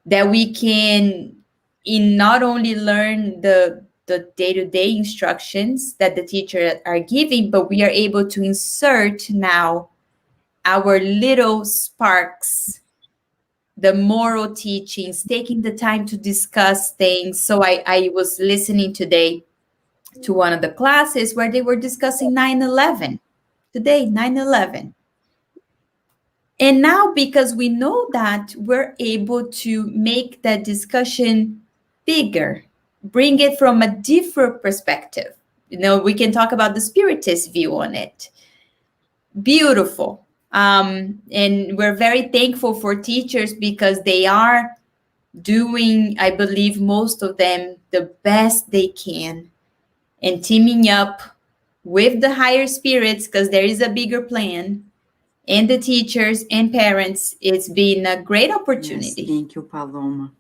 that we can not only learn the day-to-day instructions that the teachers are giving, but we are able to insert now our little sparks, the moral teachings, taking the time to discuss things. So I was listening today to one of the classes where they were discussing 9/11. Today, 9/11. And now, because we know that, we're able to make that discussion bigger, bring it from a different perspective. We can talk about the Spiritist view on it. Beautiful. And we're very thankful for teachers, because they are doing, I believe, most of them the best they can, and teaming up with the higher spirits, because there is a bigger plan, and the teachers and parents. It's been a great opportunity. Yes, thank you, Paloma.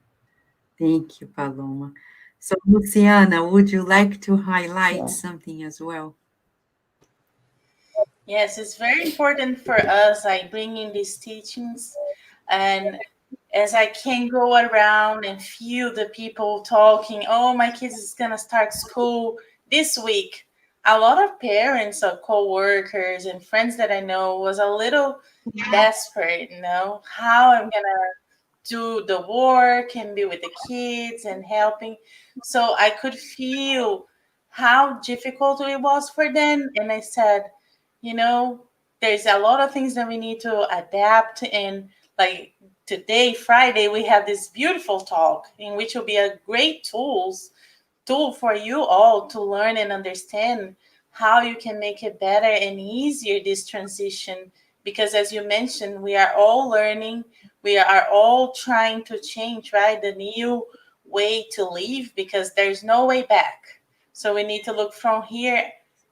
Thank you, Paloma. So, Luciana, would you like to highlight something as well? Yes, it's very important for us, like bringing these teachings. And as I can go around and feel the people talking, oh, my kids is going to start school this week. A lot of parents or co-workers and friends that I know was a little desperate, how I'm going to do the work and be with the kids and helping. So I could feel how difficult it was for them. And I said, there's a lot of things that we need to adapt. And like today, Friday, we have this beautiful talk in which will be a great tool for you all to learn and understand how you can make it better and easier, this transition. Because as you mentioned, we are all learning. We are all trying to change, right? The new way to live, because there's no way back. So we need to look from here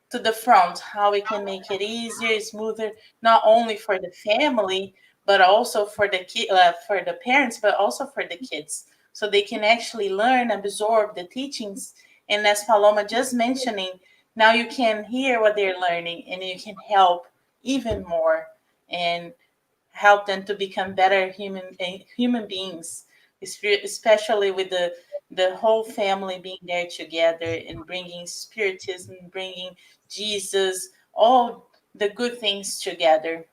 to the front, how we can make it easier, smoother, not only for the family, but also for the parents, but also for the kids, so they can actually learn, absorb the teachings. And as Paloma just mentioning, now you can hear what they're learning, and you can help even more and help them to become better human beings, especially with the whole family being there together and bringing Spiritism, bringing Jesus, all the good things together.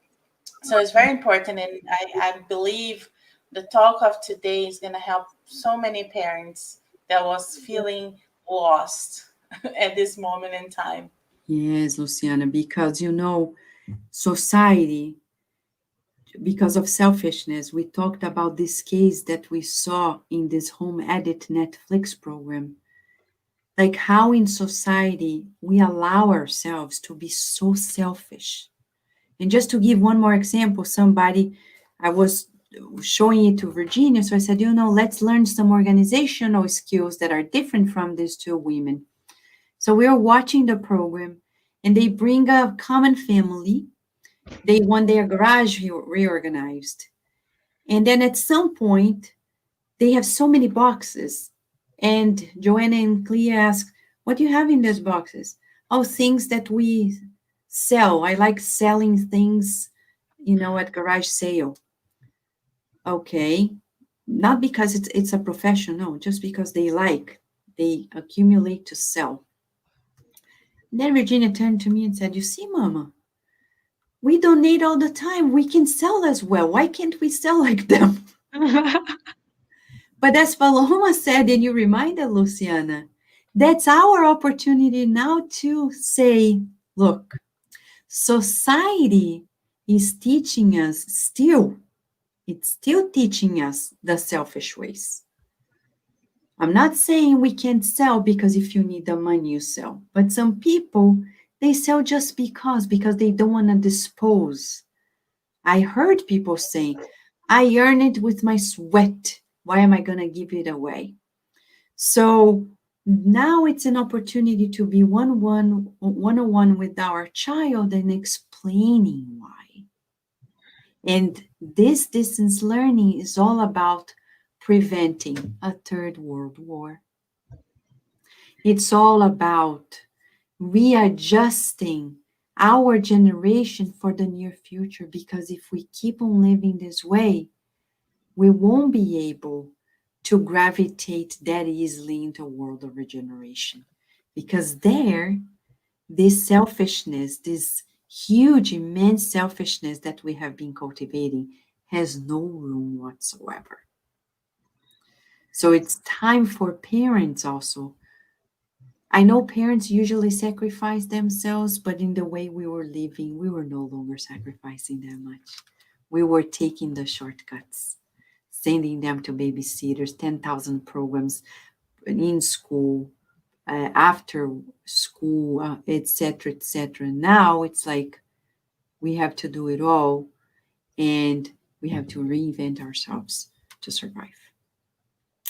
So it's very important. And I believe the talk of today is going to help so many parents that was feeling lost at this moment in time. Yes, Luciana, because, society, because of selfishness, we talked about this case that we saw in this Home Edit Netflix program. Like how in society we allow ourselves to be so selfish. And just to give one more example, I was showing it to Virginia. So I said, let's learn some organizational skills that are different from these two women. So we were watching the program, and they bring a common family. They want their garage reorganized. And then at some point, they have so many boxes. And Joanna and Clea ask, what do you have in those boxes? Oh, things that we sell. I like selling things, at garage sale. Okay. Not because it's a profession, no, just because they accumulate to sell. And then Virginia turned to me and said, you see, Mama, we donate all the time. We can sell as well. Why can't we sell like them? But as Paloma said, and you reminded Luciana, that's our opportunity now to say, look, society is teaching us it's still teaching us the selfish ways. I'm not saying we can't sell because if you need the money, you sell. But some people, they sell just because they don't want to dispose. I heard people say, I earn it with my sweat. Why am I going to give it away? So now it's an opportunity to be one-on-one with our child and explaining why. And this distance learning is all about preventing a third world war. It's all about readjusting our generation for the near future, because if we keep on living this way, we won't be able to gravitate that easily into a world of regeneration. Because this selfishness, this huge, immense selfishness that we have been cultivating has no room whatsoever. So it's time for parents also. I know parents usually sacrifice themselves, but in the way we were living, we were no longer sacrificing that much. We were taking the shortcuts, sending them to babysitters, 10,000 programs in school, after school, etc., etc. Now it's like we have to do it all, and we have to reinvent ourselves to survive.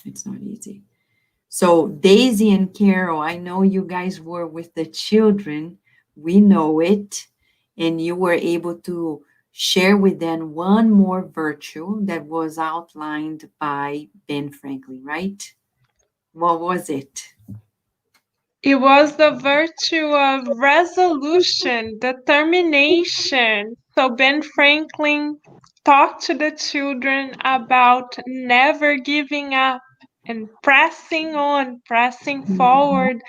It's not easy. So Daisy and Carol, I know you guys were with the children. We know it. And you were able to share with them one more virtue that was outlined by Ben Franklin, right? What was it? It was the virtue of resolution, determination. So Ben Franklin talked to the children about never giving up and pressing on, pressing forward,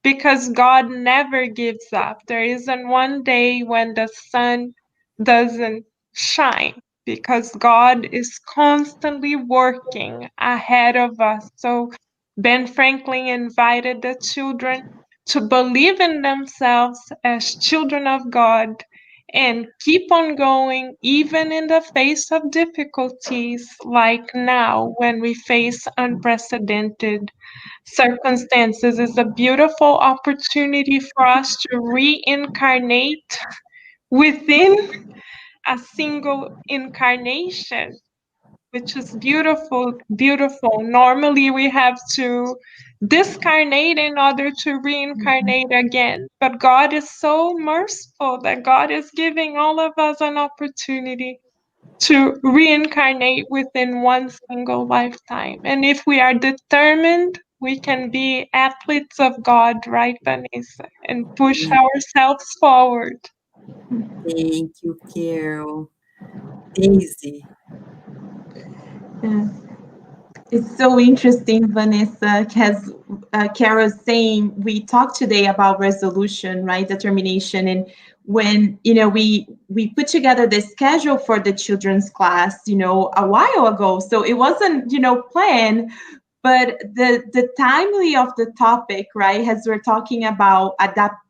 because God never gives up. There isn't one day when the sun doesn't shine, because God is constantly working ahead of us. So Ben Franklin invited the children to believe in themselves as children of God and keep on going even in the face of difficulties like now when we face unprecedented circumstances. It's a beautiful opportunity for us to reincarnate within a single incarnation, which is beautiful, beautiful. Normally we have to discarnate in order to reincarnate again. But God is so merciful that God is giving all of us an opportunity to reincarnate within one single lifetime. And if we are determined, we can be athletes of God, right, Vanessa, and push ourselves forward. Thank you, Carol. Daisy. Yeah. It's so interesting, Vanessa, because Kara's saying we talked today about resolution, right? Determination. And when, we put together this schedule for the children's class, a while ago. So it wasn't, planned, but the timely of the topic, right, as we're talking about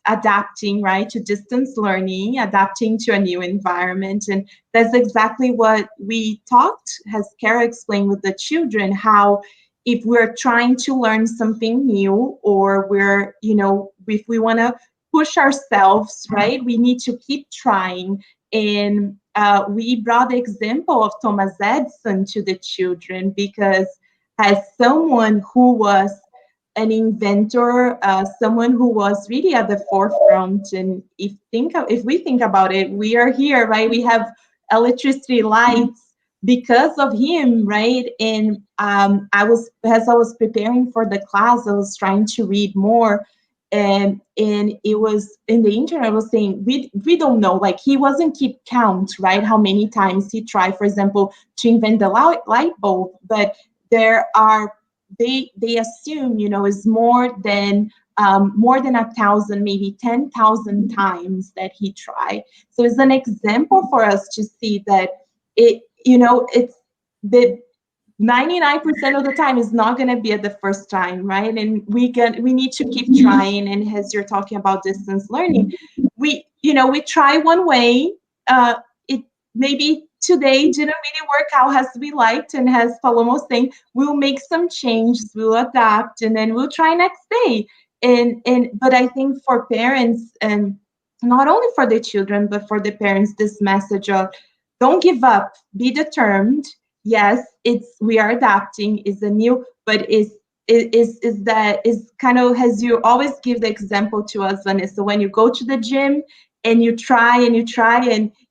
adapting, right, to distance learning, adapting to a new environment. And that's exactly what we talked, as Kara explained with the children, how if we're trying to learn something new, or we're, if we want to push ourselves, right, we need to keep trying. And we brought the example of Thomas Edison to the children because as someone who was an inventor, someone who was really at the forefront. And if we think about it, we are here, right? We have electricity, lights because of him, right? And as I was preparing for the class, I was trying to read more, and it was in the internet. I was saying we don't know, like he wasn't keep count, right? How many times he tried, for example, to invent the light bulb, but there are they assume, is more than 1,000, maybe 10,000 times that he tried. So it's an example for us to see that it's the 99% of the time is not going to be at the first time, right? And we need to keep trying. And as you're talking about distance learning, we try one way. It maybe today didn't really work out as we liked, and as Paloma was saying, we'll make some changes, we'll adapt, and then we'll try next day. But I think for parents, and not only for the children but for the parents, this message of don't give up, be determined. Yes, we are adapting, is a new, but is kind of, as you always give the example to us, Vanessa, when you go to the gym and you try and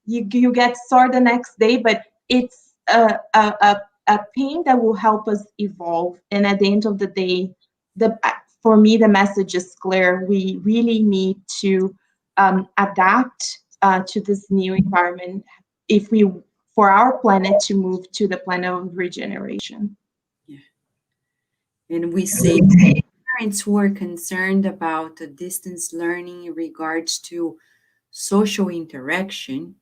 you get sore the next day, but it's a pain that will help us evolve. And at the end of the day, for me, the message is clear. We really need to adapt to this new environment for our planet to move to the planet of regeneration. Yeah. And we say parents who are concerned about the distance learning in regards to social interaction,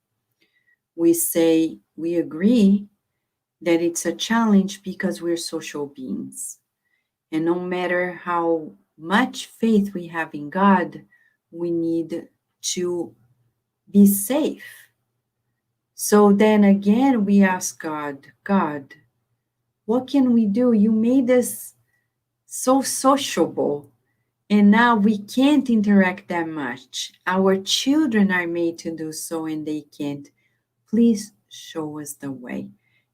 we say we agree that it's a challenge because we're social beings. And no matter how much faith we have in God, we need to be safe. So then again, we ask God, what can we do? You made us so sociable, and now we can't interact that much. Our children are made to do so, and they can't. Please show us the way.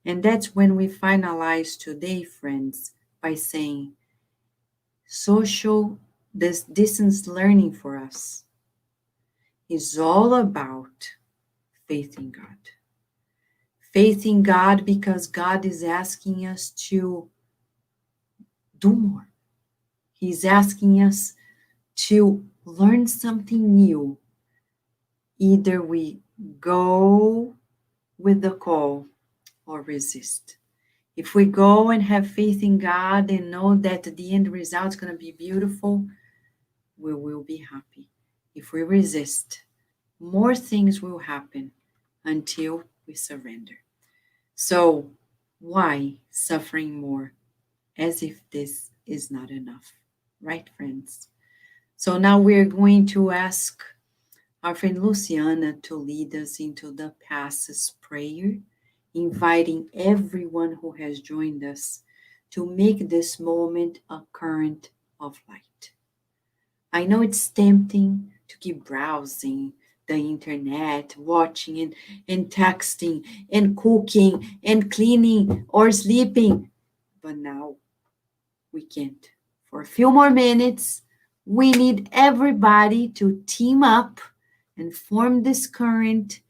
And that's when we finalize today, friends, by saying this distance learning for us is all about faith in God. Faith in God because God is asking us to do more. He's asking us to learn something new. Either we go with the call or resist. If we go and have faith in God and know that the end result is going to be beautiful, we will be happy. If we resist, more things will happen until we surrender. So why suffering more as if this is not enough? Right, friends? So now we're going to ask our friend Luciana to lead us into the Passes prayer, inviting everyone who has joined us to make this moment a current of light. I know it's tempting to keep browsing the internet, watching and texting and cooking and cleaning or sleeping, but now we can't. For a few more minutes, we need everybody to team up and form this current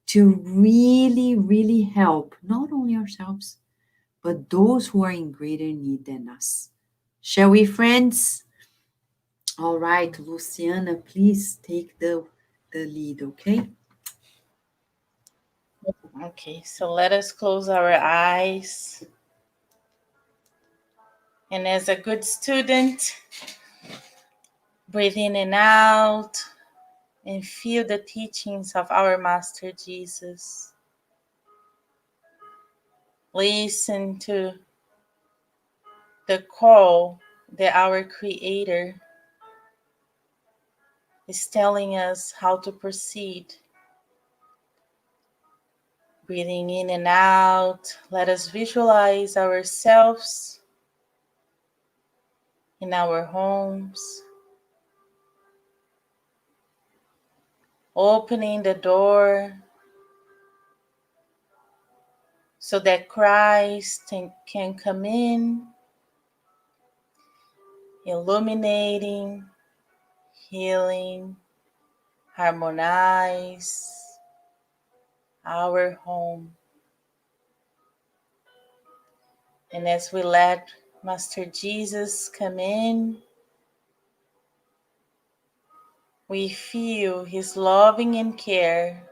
to really, really help not only ourselves, but those who are in greater need than us. Shall we, friends? All right, Luciana, please take the lead, okay? Okay, so let us close our eyes. And as a good student, breathe in and out and feel the teachings of our Master Jesus. Listen to the call that our Creator is telling us how to proceed. Breathing in and out, let us visualize ourselves in our homes, opening the door so that Christ can come in, illuminating, healing, harmonize our home. And as we let Master Jesus come in, we feel his loving and care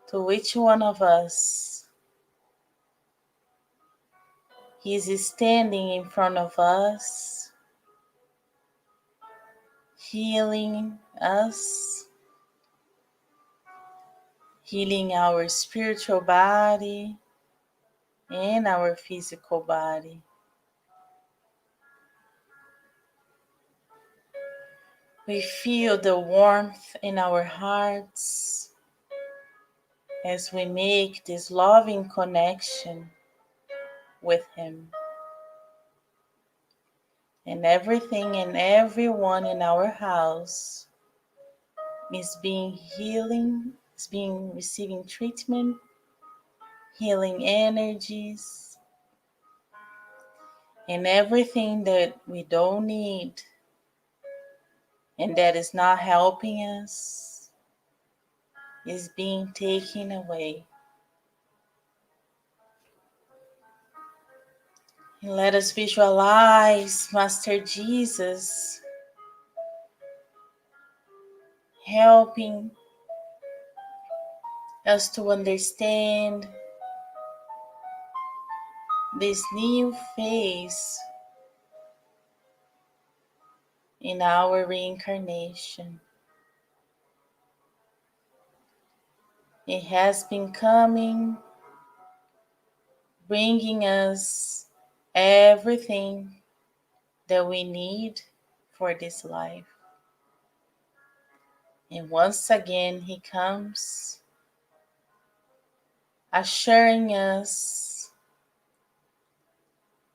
to each one of us. He is standing in front of us, healing us, healing our spiritual body and our physical body. We feel the warmth in our hearts as we make this loving connection with him. And everything and everyone in our house is receiving treatment, healing energies, and everything that we don't need and that is not helping us is being taken away. And let us visualize Master Jesus helping us to understand this new phase in our reincarnation. It has been coming, bringing us everything that we need for this life. And once again, he comes assuring us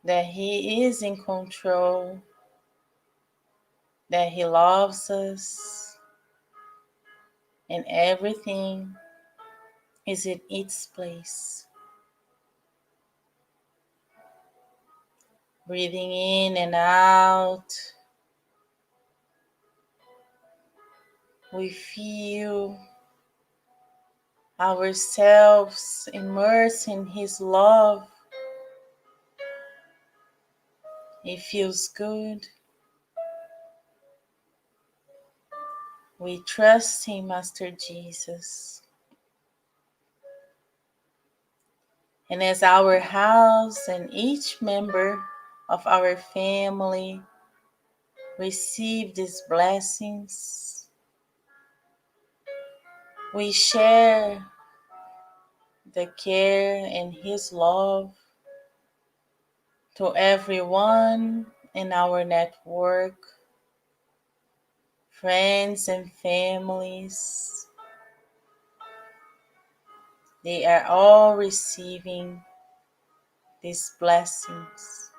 that he is in control, that he loves us, and everything is in its place. Breathing in and out, we feel ourselves immersed in his love. It feels good. We trust in Master Jesus. And as our house and each member of our family receive these blessings, we share the care and his love to everyone in our network, friends and families. They are all receiving these blessings.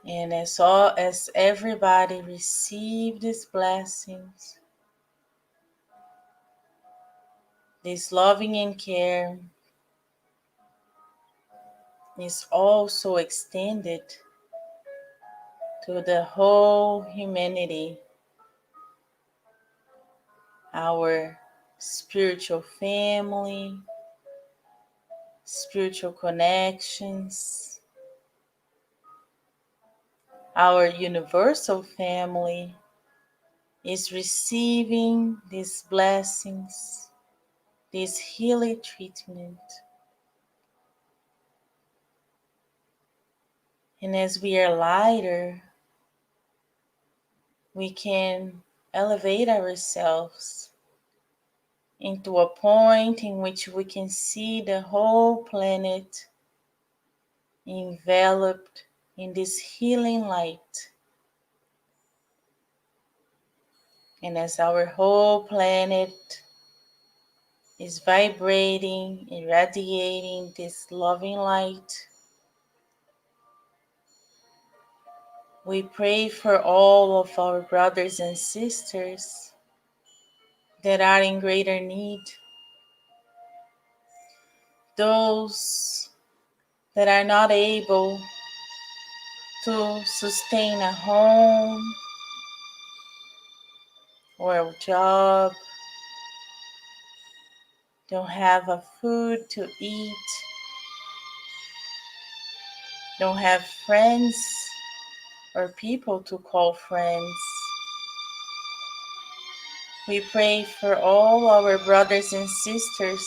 And as everybody receive these blessings, this loving and care is also extended to the whole humanity, our spiritual family, spiritual connections, our universal family is receiving these blessings, this healing treatment. And as we are lighter, we can elevate ourselves into a point in which we can see the whole planet enveloped in this healing light. And as our whole planet is vibrating, irradiating this loving light, we pray for all of our brothers and sisters that are in greater need, those that are not able to sustain a home or a job, don't have a food to eat, don't have friends or people to call friends. We pray for all our brothers and sisters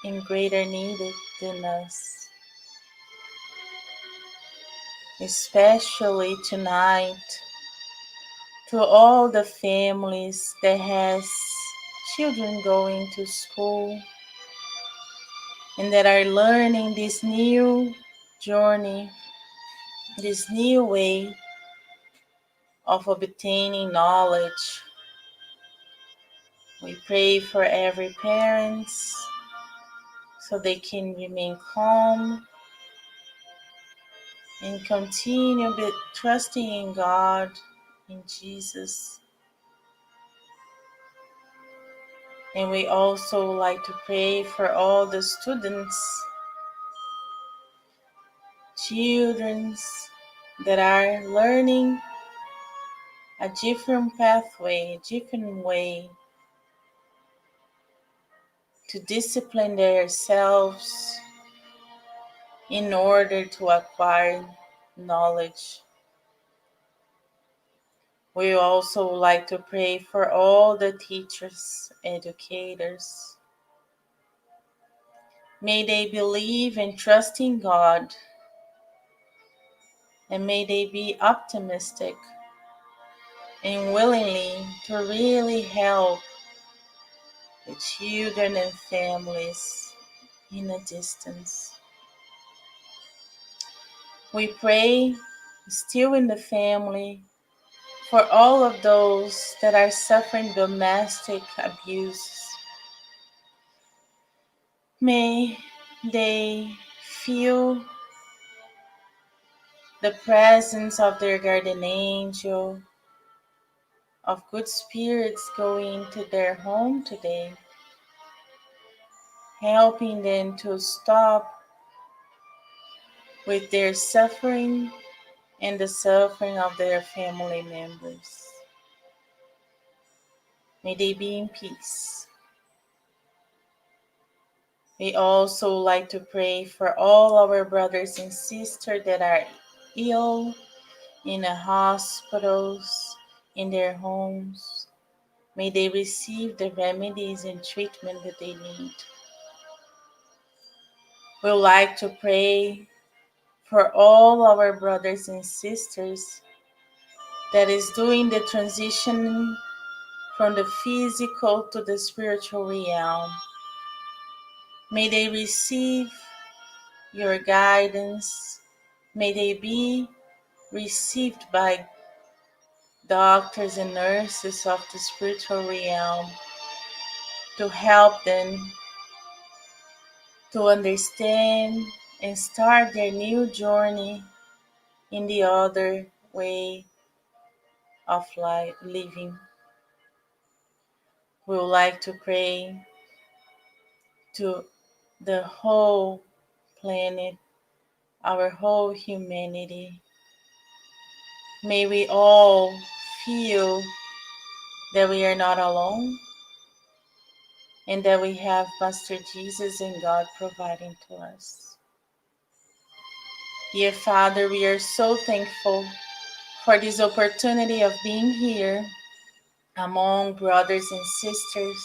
in greater need than us, especially tonight to all the families that has children going to school and that are learning this new journey, this new way of obtaining knowledge. We pray for every parents so they can remain calm and continue trusting in God, in Jesus. And we also like to pray for all the students, children that are learning a different pathway, a different way to discipline themselves in order to acquire knowledge. We also like to pray for all the teachers, educators. May they believe and trust in God, and may they be optimistic and willingly to really help the children and families in a distance. We pray still in the family for all of those that are suffering domestic abuse. May they feel the presence of their guardian angel, of good spirits going to their home today, helping them to stop with their suffering and the suffering of their family members. May they be in peace. We also like to pray for all our brothers and sisters that are ill in the hospitals, in their homes. May they receive the remedies and treatment that they need. We like to pray for all our brothers and sisters that is doing the transition from the physical to the spiritual realm. May they receive your guidance. May they be received by doctors and nurses of the spiritual realm to help them to understand and start their new journey in the other way of life living. We would like to pray to the whole planet, our whole humanity. May we all feel that we are not alone and that we have Master Jesus and God providing to us. Dear Father, we are so thankful for this opportunity of being here among brothers and sisters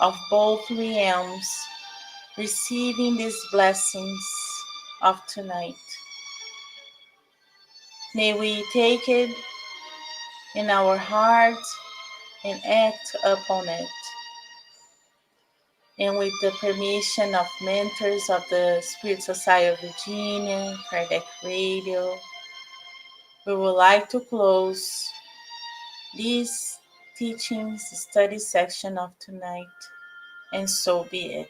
of both realms, receiving these blessings of tonight. May we take it in our heart and act upon it. And with the permission of mentors of the Spirit Society of Virginia, Kardec Radio, we would like to close this teachings study section of tonight, and so be it.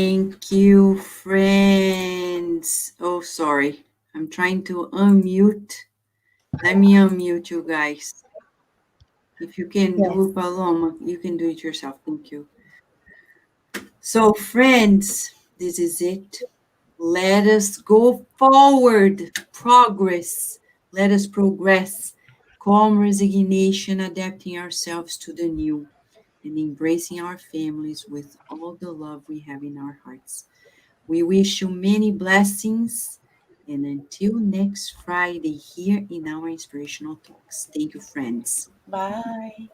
Thank you, friends. Oh, sorry. I'm trying to unmute. Let me unmute you guys. If you can do it, Paloma, you can do it yourself. Thank you. So, friends, this is it. Let us go forward, progress. Let us progress. Calm resignation, adapting ourselves to the new, and embracing our families with all the love we have in our hearts. We wish you many blessings, and until next Friday here in our inspirational talks. Thank you, friends. Bye.